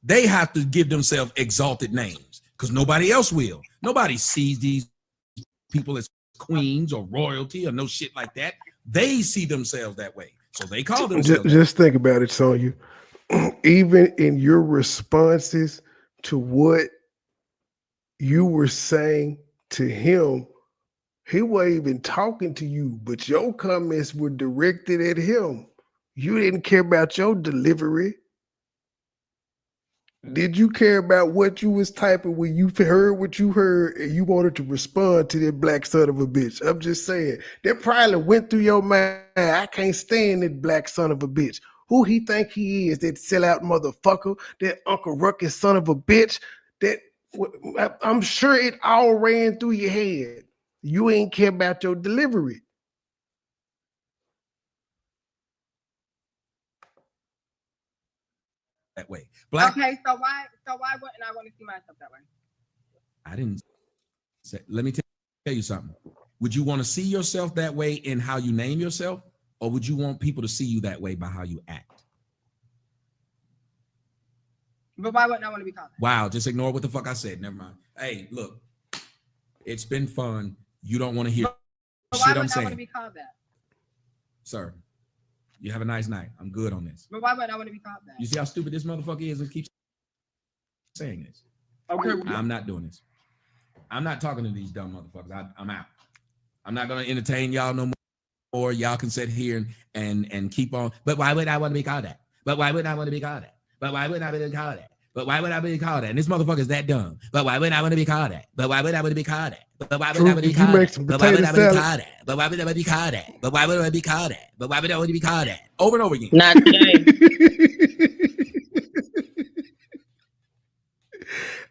They have to give themselves exalted names because nobody else will. Nobody sees these people as queens or royalty or no shit like that. They see themselves that way. So they call themselves just think about it, Sonya. Even in your responses to what you were saying to him, he wasn't even talking to you, but your comments were directed at him. You didn't care about your delivery. Did you care about what you was typing when you heard what you heard and you wanted to respond to that black son of a bitch? I'm just saying, that probably went through your mind. I can't stand that black son of a bitch. Who he think he is, that sellout motherfucker, that Uncle Ruckus son of a bitch, that I'm sure it all ran through your head. You ain't care about your delivery. that way. Black. Okay, so why wouldn't I want to see myself that way? I didn't say. Let me tell you something. Would you want to see yourself that way in how you name yourself, or would you want people to see you that way by how you act? But why wouldn't I want to be called that? Wow, just ignore what the fuck I said. Never mind. Hey, look, it's been fun. You don't want to hear But shit why I'm wouldn't I want to saying, be called that? sir. You have a nice night. I'm good on this. But why wouldn't I want to be called that? You see how stupid this motherfucker is and keeps saying this. Okay, I'm not doing this. I'm not talking to these dumb motherfuckers. I'm out. I'm not gonna entertain y'all no more. Y'all can sit here and keep on. But why would I want to be called that? But why would I want to be called that? But why would I be called that? But why would I be called that? And this motherfucker is that dumb. But why would I want to be called that? But why would I want to be called that? But why would I want to be called that? But why would I want to be called that? But why would I want to be called that? But why would I be called that? But why would I want to be called that? Over and over again. Not today.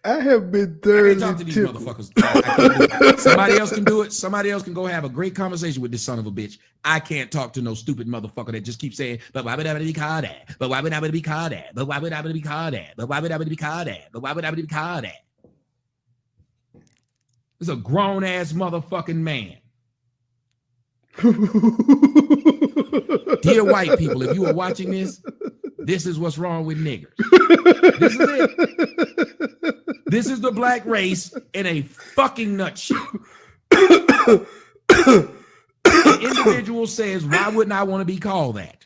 I have been I can't thoroughly talk to these tickled. motherfuckers. I can't do it. Somebody else can do it. Somebody else can go have a great conversation with this son of a bitch. I can't talk to no stupid motherfucker that just keeps saying, but why would I be called that? But why would I be called that? But why would I be called that? But why would I be called that? But why would I be called that? It's a grown ass motherfucking man. Dear white people, if you are watching this, this is what's wrong with niggers. This is it. This is the black race in a fucking nutshell. The individual says, why wouldn't I want to be called that?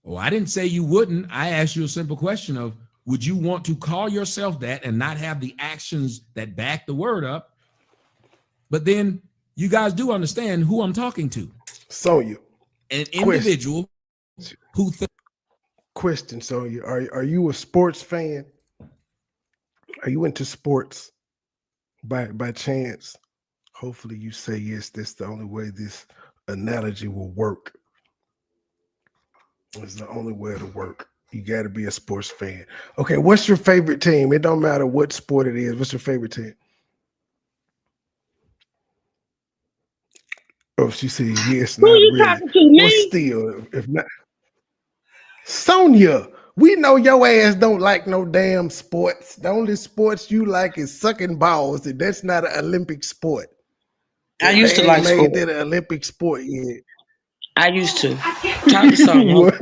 Oh, I didn't say you wouldn't. I asked you a simple question of, would you want to call yourself that and not have the actions that back the word up? But then you guys do understand who I'm talking to. Sonya. An individual who Question, Sonya. Are you a sports fan? Are you into sports by chance? Hopefully you say yes. That's the only way this analogy will work. It's the only way it'll work. You got to be a sports fan. Okay, what's your favorite team? It don't matter what sport it is. What's your favorite team? Oh, she said yes, Who not you really. talking to? Well, Me? still, if not, Sonya, we know your ass don't like no damn sports. The only sports you like is sucking balls, and that's not an Olympic sport. I used to They like ain't made sports. that an Olympic sport yet. I used to. Talk to Sonya. What?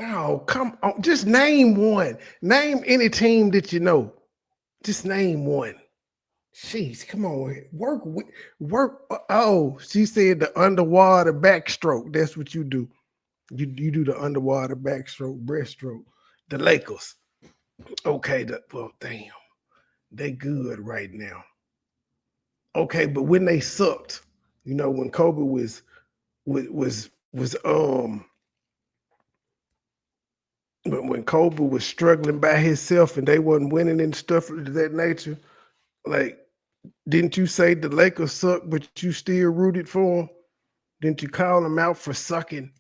Oh, come on. Just name one. Name any team that you know. Just name one. Jeez, come on. Work. Oh, she said the underwater backstroke. That's what you do. You do the underwater backstroke, breaststroke. The Lakers. Okay, well, damn. They good right now. Okay, but when they sucked, when Kobe was when Kobe was struggling by himself and they wasn't winning and stuff of that nature, like, didn't you say the Lakers suck, but you still rooted for them? Didn't you call them out for sucking?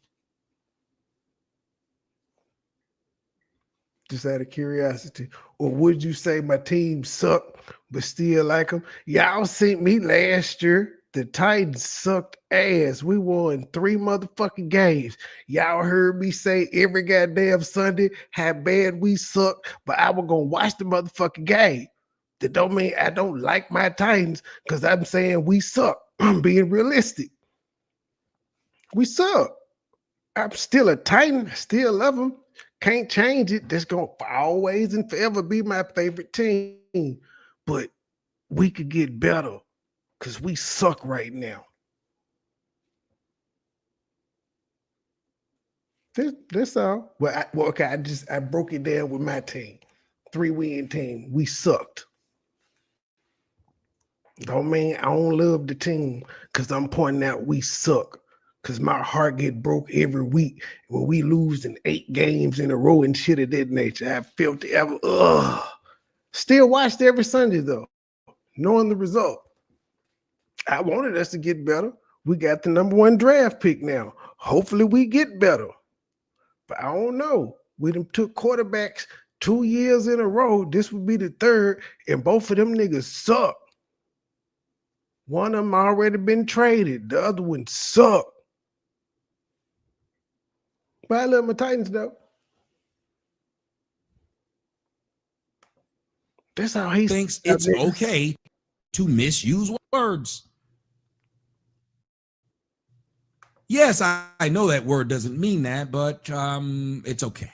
Just out of curiosity. Or would you say my team sucked, but still like them? Y'all sent me last year. The Titans sucked ass. We won 3 motherfucking games. Y'all heard me say every goddamn Sunday how bad we suck, but I was gonna watch the motherfucking game. That don't mean I don't like my Titans, because I'm saying we suck. I'm being realistic. We suck. I'm still a Titan. I still love them. Can't change it. That's gonna always and forever be my favorite team. But we could get better because we suck right now. That's all. Well, okay, I broke it down with my team. 3-win team. We sucked. Don't mean I don't love the team because I'm pointing out we suck. Because my heart get broke every week when we lose in 8 games in a row and shit of that nature. I felt ever. Ugh. Still watched every Sunday though, knowing the result. I wanted us to get better. We got the number 1 draft pick now. Hopefully we get better. But I don't know. We done took quarterbacks 2 years in a row. This would be the 3rd, and both of them niggas suck. One of them already been traded. The other one suck. But I love my Titans though. That's how he Thinks it's okay to misuse words. Yes, I know that word doesn't mean that, but it's okay.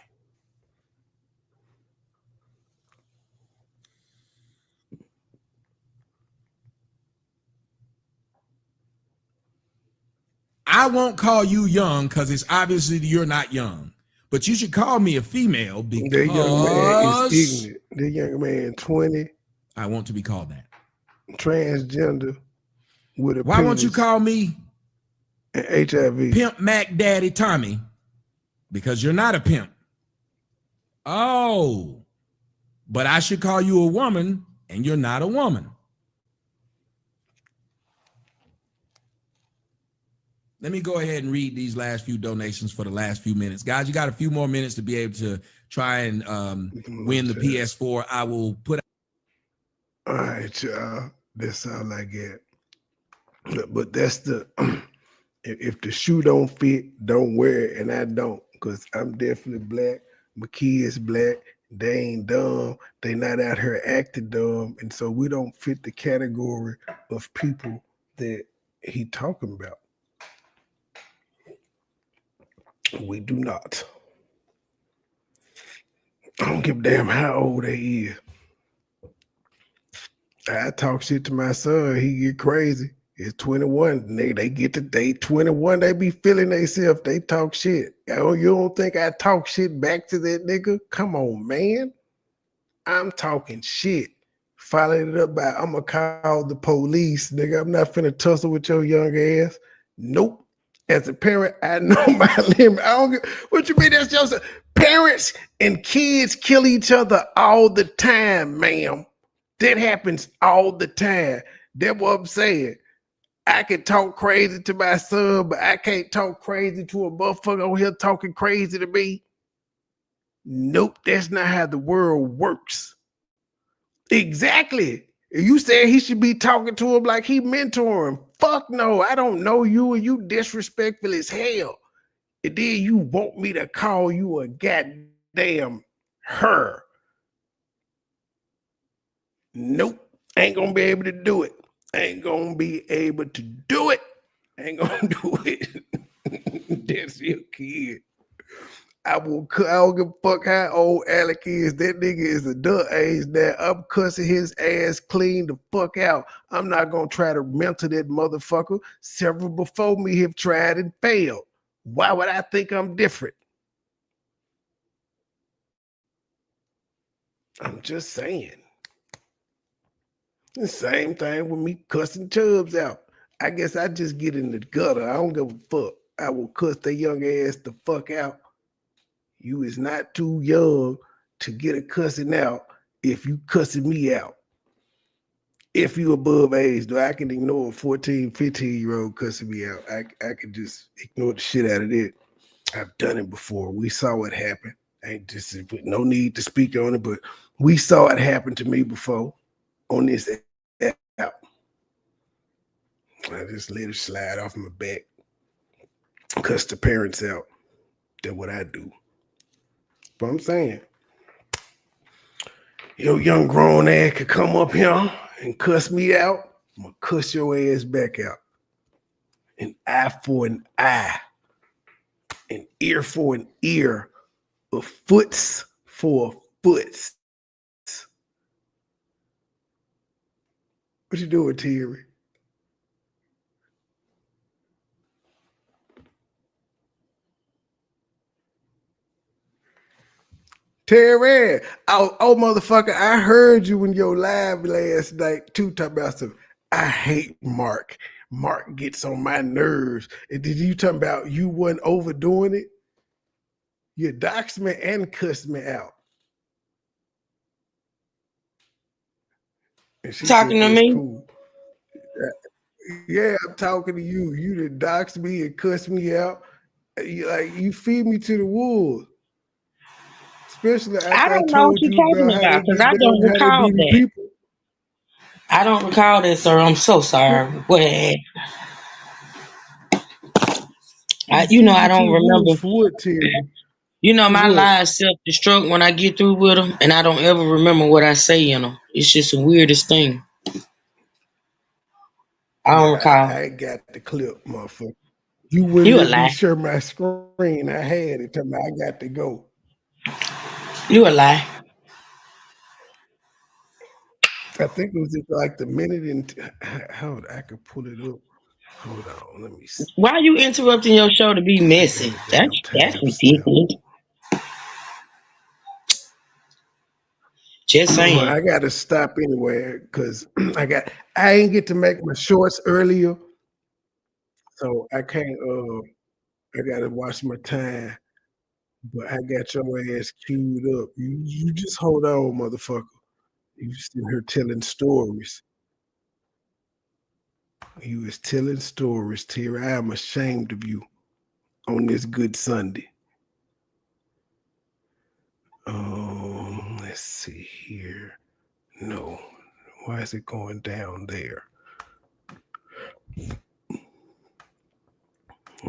I won't call you young because it's obviously you're not young. But you should call me a female because the young man is ignorant. The young man 20. I want to be called that. Transgender with a Why won't you call me HIV? Pimp Mac Daddy Tommy? Because you're not a pimp. Oh, but I should call you a woman and you're not a woman. Let me go ahead and read these last few donations for the last few minutes. Guys, you got a few more minutes to be able to try and win the PS4. I will put. All right, y'all. That's all I get. But that's the, if the shoe don't fit, don't wear it. And I don't, because I'm definitely black. My kids black. They ain't dumb. They not out here acting dumb. And so we don't fit the category of people that he talking about. We do not. I don't give a damn how old they is. I talk shit to my son. He get crazy. It's 21. They get to date 21. They be feeling themselves. They talk shit. Oh, you don't think I talk shit back to that nigga? Come on, man. I'm talking shit. Following it up by, I'm going to call the police. Nigga, I'm not finna tussle with your young ass. Nope. As a parent, I know my limit. I don't get, what you mean that's just parents and kids kill each other all the time, ma'am. That happens all the time. That's what I'm saying. I can talk crazy to my son, but I can't talk crazy to a motherfucker on here talking crazy to me. Nope, that's not how the world works. Exactly. You said he should be talking to him like he mentor him. Fuck no, I don't know you and you disrespectful as hell. And then you want me to call you a goddamn her. Nope, ain't gonna be able to do it. Ain't gonna be able to do it. Ain't gonna do it. That's your kid. I don't give a fuck how old Alec is. That nigga is adult age now. I'm cussing his ass clean the fuck out. I'm not gonna try to mentor that motherfucker. Several before me have tried and failed. Why would I think I'm different? I'm just saying. The same thing with me cussing Chubbs out. I guess I just get in the gutter. I don't give a fuck. I will cuss that young ass the fuck out. You is not too young to get a cussing out if you cussing me out. If you above age, though, I can ignore a 14, 15-year-old cussing me out. I can just ignore the shit out of it. I've done it before. We saw what happened. Ain't just no need to speak on it, but we saw it happen to me before on this app. I just let it slide off my back. Cuss the parents out. That's what I do. But I'm saying, your young grown ass could come up here and cuss me out. I'm gonna cuss your ass back out. An eye for an eye, an ear for an ear, a foot's for a foot. What you doing, Terry? Terry, oh, motherfucker, I heard you in your live last night too, talking about some, I hate Mark. Mark gets on my nerves. And did you talking about you wasn't overdoing it? You doxed me and cussed me out. And she said Talking to it's me? cool. Yeah, I'm talking to you. You done doxed me and cussed me out. You feed me to the wolves. Especially I after I don't know what told you're you talking about how about they because get I down, don't how they recall be the that. people. I don't recall that, sir. I'm so sorry. What? You You know, feed I me to don't the wolves remember. for what, Terry? You know, For my what? lives self-destruct when I get through with them, and I don't ever remember what I say in them. It's just the weirdest thing. I don't Yeah, recall. I got the clip, motherfucker. You wouldn't You a let me lie. share my screen. I had it. Tell me I got to go. You a lie. I think it was just like the minute and how I could pull it up. Hold on, let me see. Why are you interrupting your show to be I got messy? a damn That's timestamp. ridiculous. Just saying. I got to stop anywhere because I ain't get to make my shorts earlier, so I can't. I got to watch my time. But I got your ass queued up. You just hold on, motherfucker. You sitting here telling stories. You was telling stories, Terry. I am ashamed of you on this good Sunday. Let's see here. No. Why is it going down there?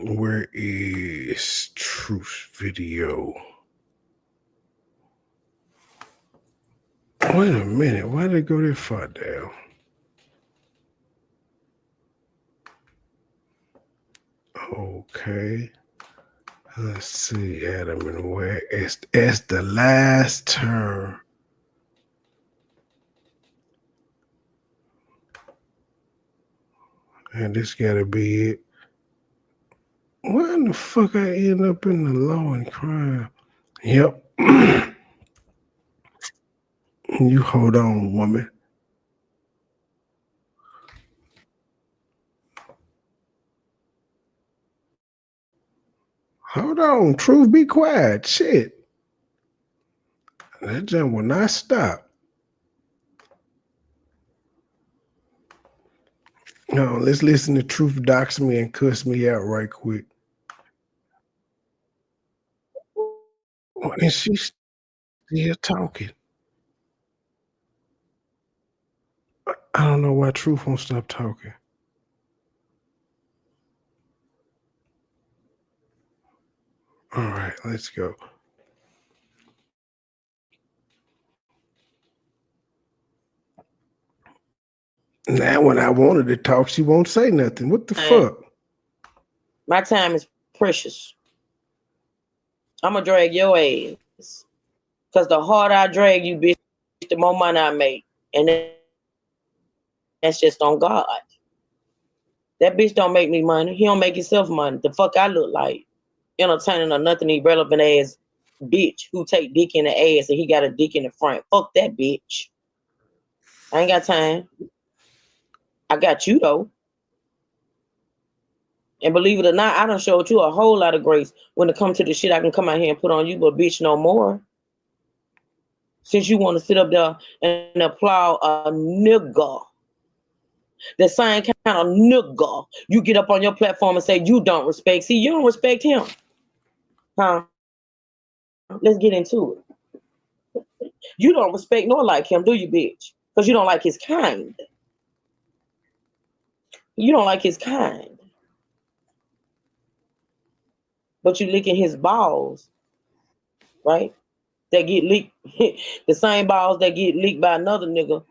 Where is Truth Video? Wait a minute. Why did it go that far down? Okay. Let's see, Adam, and where is the last term? And this gotta be it. Why in the fuck I end up in the law and crime? Yep. You hold on, woman. Hold on, truth, be quiet. Shit. That jump will not stop. No, let's listen to Truth dox me and cuss me out right quick. And she's still talking. I don't know why Truth won't stop talking. All right, let's go. Now, when I wanted to talk, she won't say nothing. What the fuck? My time is precious. I'm gonna drag your ass. Cause the harder I drag you, bitch, the more money I make. And that's just on God. That bitch don't make me money. He don't make himself money. The fuck I look like? Entertaining or nothing irrelevant ass bitch who take dick in the ass and he got a dick in the front. Fuck that bitch. I ain't got time. I got you though. And believe it or not, I done showed you a whole lot of grace when it comes to the shit I can come out here and put on you, but bitch, no more. Since you want to sit up there and applaud a nigga, the same kind of nigga you get up on your platform and say you don't respect. See, you don't respect him. Huh? Let's get into it. You don't respect nor like him, do you, bitch? Because you don't like his kind. You don't like his kind, but you licking his balls, right? That get leaked, the same balls that get leaked by another nigga.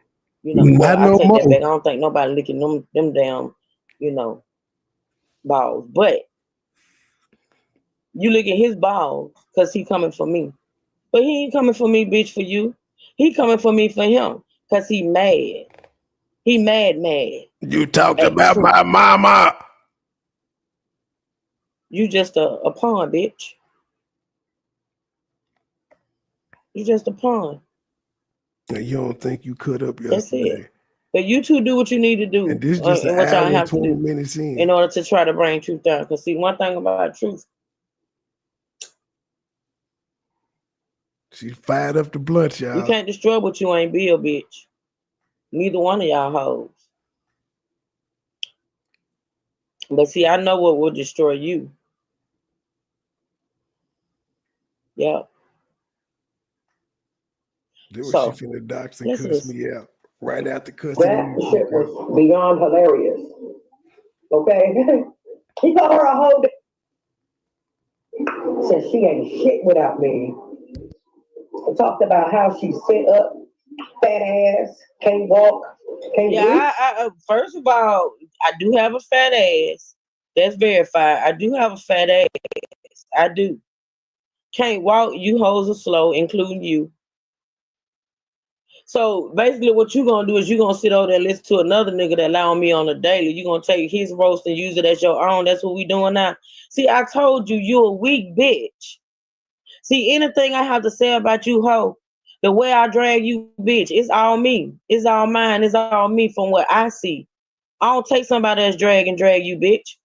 You know, well, Not I no take that more. back. I don't think nobody licking them damn, you know, balls. But you licking his balls because he coming for me. But he ain't coming for me, bitch, for you. He coming for me for him because he mad. He mad You talked at the about truth. my mama. You just a pawn, bitch. You just a pawn. And you don't think you cut up That's it. yesterday. But you two do what you need to And do this just an and what hour y'all and have to 20 do minutes in. in order to try to bring truth down. Because see, one thing about truth, She fired up the blunt, you y'all. can't destroy what you ain't build, bitch. Neither one of y'all hoes. But see, I know what will destroy you. Yeah. That was she So finna dox and listen to cuss this. me out. Right after cussing That me shit fuck out. was beyond hilarious. Okay? He called her a hoe. Said she ain't shit without me. And talked about how she sit up, fat ass, can't walk, can't breathe. Yeah, first of all, I do have a fat ass. That's verified. I do have a fat ass. I do. Can't walk. You hoes are slow, including you. So basically, what you gonna do is you gonna sit over there and listen to another nigga that lie on me on a daily. You gonna take his roast and use it as your own. That's what we doing now. See, I told you, you a weak bitch. See, anything I have to say about you, hoe, the way I drag you, bitch, it's all me. It's all mine. It's all me from what I see. I don't take somebody else drag you, bitch.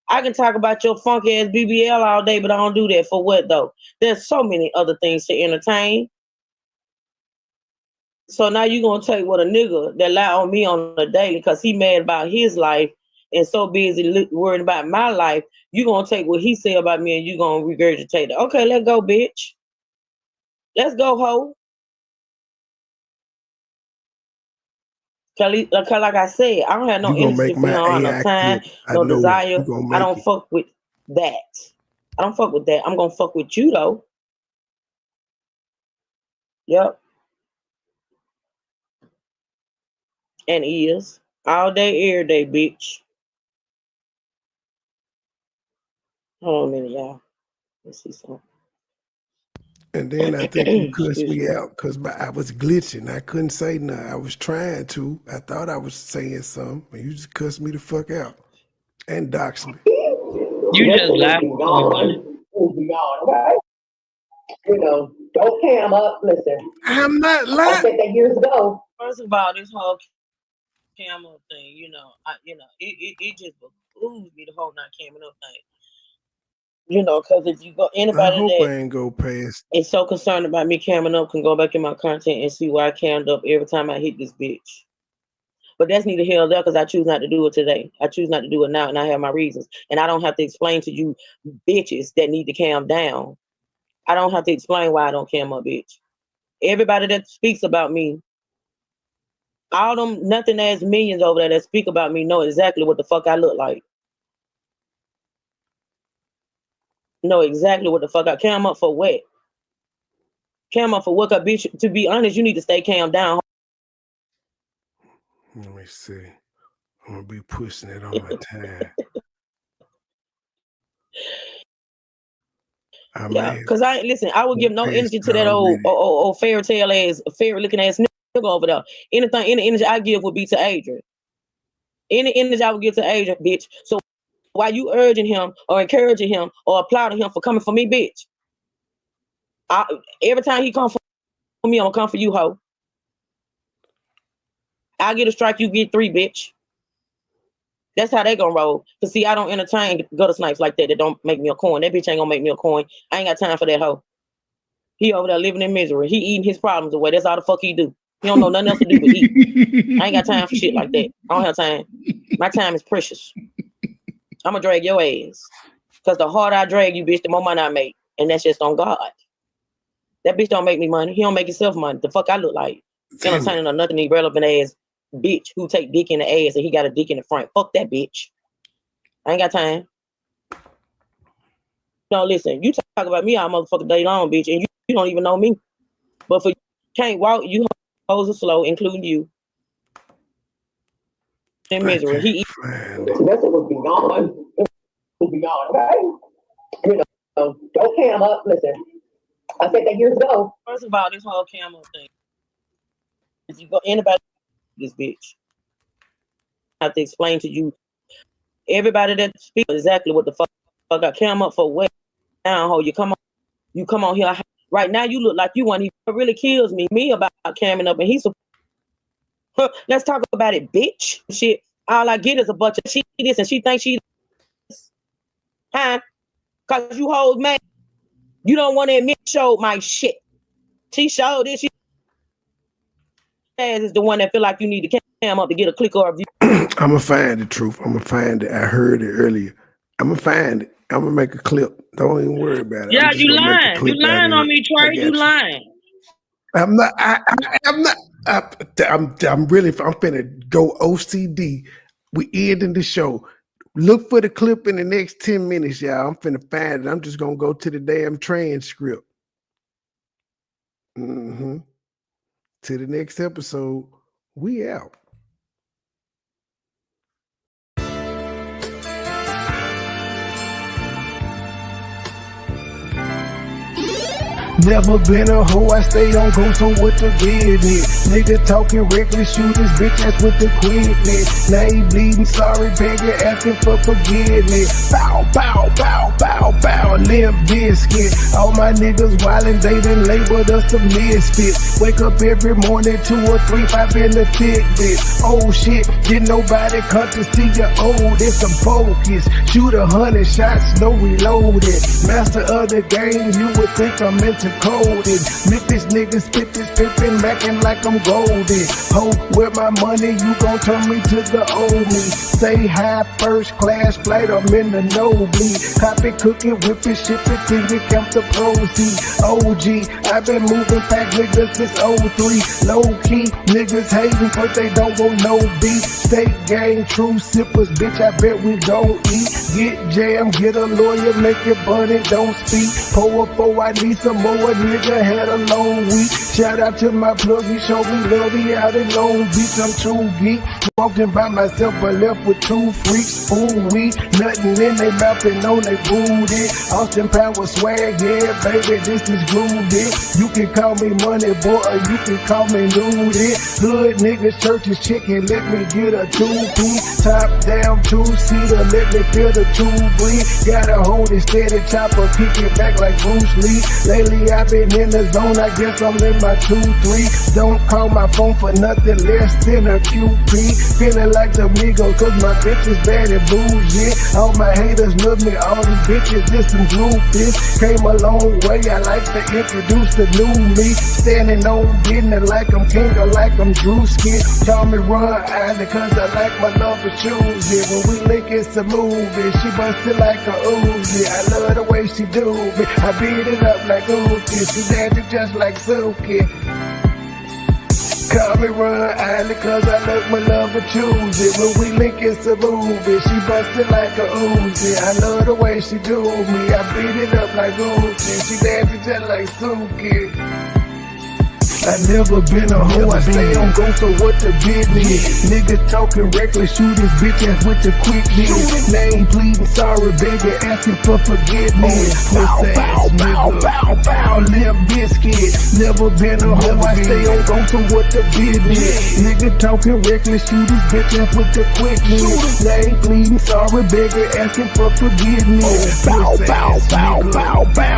I can talk about your funky ass BBL all day, but I don't do that for what though? There's so many other things to entertain. So now you gonna take what a nigga that lie on me on a daily because he mad about his life and so busy worrying about my life. You gonna take what he said about me and you gonna regurgitate it. Okay, let's go, bitch. Let's go, hoe. Cause like I said, I don't have no You gonna energy make for you. my I don't have no AI time, quit. I no know it. You desire. gonna I make don't it. fuck with that. I don't fuck with that. I'm gonna fuck with you though. Yep. And is all day, every day, bitch. Hold on a minute, y'all. Let's see something. And then I think you cussed Excuse me me. out because I was glitching. I couldn't say nothing. I was trying to. I thought I was saying something, but you just cussed me the fuck out and doxed me. You That just shit was lie. beyond. It was beyond. Okay? You know, don't cam up. Listen, I'm not I lying. said that years ago. First of all, this whole camera thing, it just behooves me the whole not camming up thing. Because if you go I anybody hope that I ain't go past. is so concerned about me camming up can go back in my content and see where I cammed up every time I hit this bitch. But that's neither here nor there because I choose not to do it today. I choose not to do it now, and I have my reasons. And I don't have to explain to you bitches that need to cam down. I don't have to explain why I don't cam up, bitch. Everybody that speaks about me, all them nothing ass millions over there that speak about me know exactly what the fuck I look like. Know exactly what the fuck I cam up for what? Cam up for what? Cause bitch, to be honest, you need to stay cam down. Let me see. I'm gonna be pushing it on my time. I may Yeah, have cause I would give no passed energy it to that old, already. old fairy tale ass, fairy looking ass nigga over there. Any energy I give would be to Adrian. Any energy I would give to Adrian, bitch. So why you urging him or encouraging him or applauding him for coming for me, bitch? Every time he come for me, I'm gonna come for you, hoe. I get a strike, you get 3, bitch. That's how they gonna roll. Cause see, I don't entertain gutter snipes like that don't make me a coin. That bitch ain't gonna make me a coin. I ain't got time for that hoe. He over there living in misery. He eating his problems away. That's all the fuck he do. He don't know nothing else to do but eat. I ain't got time for shit like that. I don't have time. My time is precious. I'm gonna drag your ass. Cause the harder I drag you, bitch, the more money I make. And that's just on God. That bitch don't make me money. He don't make himself money. The fuck I look like. Damn it. Entertaining or nothing irrelevant ass bitch who take dick in the ass and he got a dick in the front. Fuck that bitch. I ain't got time. No, listen, you talk about me all motherfucking day long, bitch, and you don't even know me. But for you can't walk, you hoes are slow, including you. In misery. That's what would be gone. It would be gone, okay? You know, don't cam up. Listen, I said that years ago. First of all, this whole cam up thing. If you go anybody this bitch, I have to explain to you everybody that speaks exactly what the fuck I cam up for. What now, ho? You come on here. Right now, you look like you want. He really kills me about camming up, and he's. Let's talk about it, bitch. Shit. All I get is a bunch of she this and she thinks she this. Huh? Cause you hold man. You don't want to admit showed my shit. She showed this. She is the one that feel like you need to cam up to get a click or a view. I'ma find the truth. I'ma find it. I heard it earlier. I'ma find it. I'ma make a clip. Don't even worry about it. Yeah, you lying. You lying on me, Trey. You lying. I'm not. I'm not. I'm finna go OCD. We ending the show. Look for the clip in the next 10 minutes, y'all. I'm finna find it. I'm just gonna go to the damn transcript. To the next episode. We out. Never been a hoe, I stay on go, so what the business? Nigga talking reckless, shoot this bitch ass with the quickness. Now he bleeding, sorry, begging, asking for forgiveness. Bow, bow, bow, bow, bow, limp biscuit. All my niggas wildin', they done labeled us a misfit. Wake up every morning, 2 or 3, 5 in the Fitbit. Oh shit, didn't nobody come to see you old. It's some focus, shoot 100 shots, no reloaded. Master of the game, you would think I'm into coded. Memphis niggas spit this pippin', mackin' like I'm golden. Ho, with my money, you gon' turn me to the old me. Say hi, first class flight, I'm in the nosebleed. Copy, cooking, whipping, shipping, till we count the proceeds. OG, I've been moving back niggas since 03. Low key, niggas hating, but they don't want no beef. State gang, true sippers, bitch, I bet we don't eat. Get jammed, get a lawyer, make it bunny, don't speak. Pour I need some more. A nigga had a long week. Shout out to my plug, he showed me love, he out in Long Beach. I'm true geek. Walking by myself, but left with 2 freaks. Ooh, we nothing in they mouth and on they booty. Austin Power swag, yeah, baby, this is groovy. You can call me Money Boy, or you can call me Nudie. Hood niggas, churches, chicken, let me get a 2-piece. Top down, 2-seater, let me feel the 2 breathe. Gotta hold it steady, chopper, kick it back like Bruce Lee. Lately I've been in the zone, I guess I'm in my 2-3. Don't call my phone for nothing less than a QP. Feeling like the Migos, cause my bitch is bad and bougie. All my haters love me, all these bitches just some groupies. Came a long way, I like to introduce the new me. Standing on business like I'm king or like I'm Drewski. Call me Ron Island, cause I like my love for choosy. When we link it's a movie, she bustin' like a Uzi. I love the way she do me, I beat it up like Uzi. She dancing just like Suki. Call me Ron Island, cause I love my love for choosy. When we link it's a movie, she bustin' like a Uzi. I love the way she do me, I beat it up like Uzi. She dancing just like Suki. I never been a hoe, I stay on go, so what the business? Niggas talking reckless, shoot his bitch ass with the quickness. Name pleading, sorry, baby, asking for forgiveness. Bow, bow, bow, bow, bow, limp biscuit. Never been a hoe, I stay on go, so what the business? Nigga talking reckless, shoot his bitch ass with the quickness. Name pleading, sorry, baby, asking for forgiveness. Bow, bow, bow, bow, bow.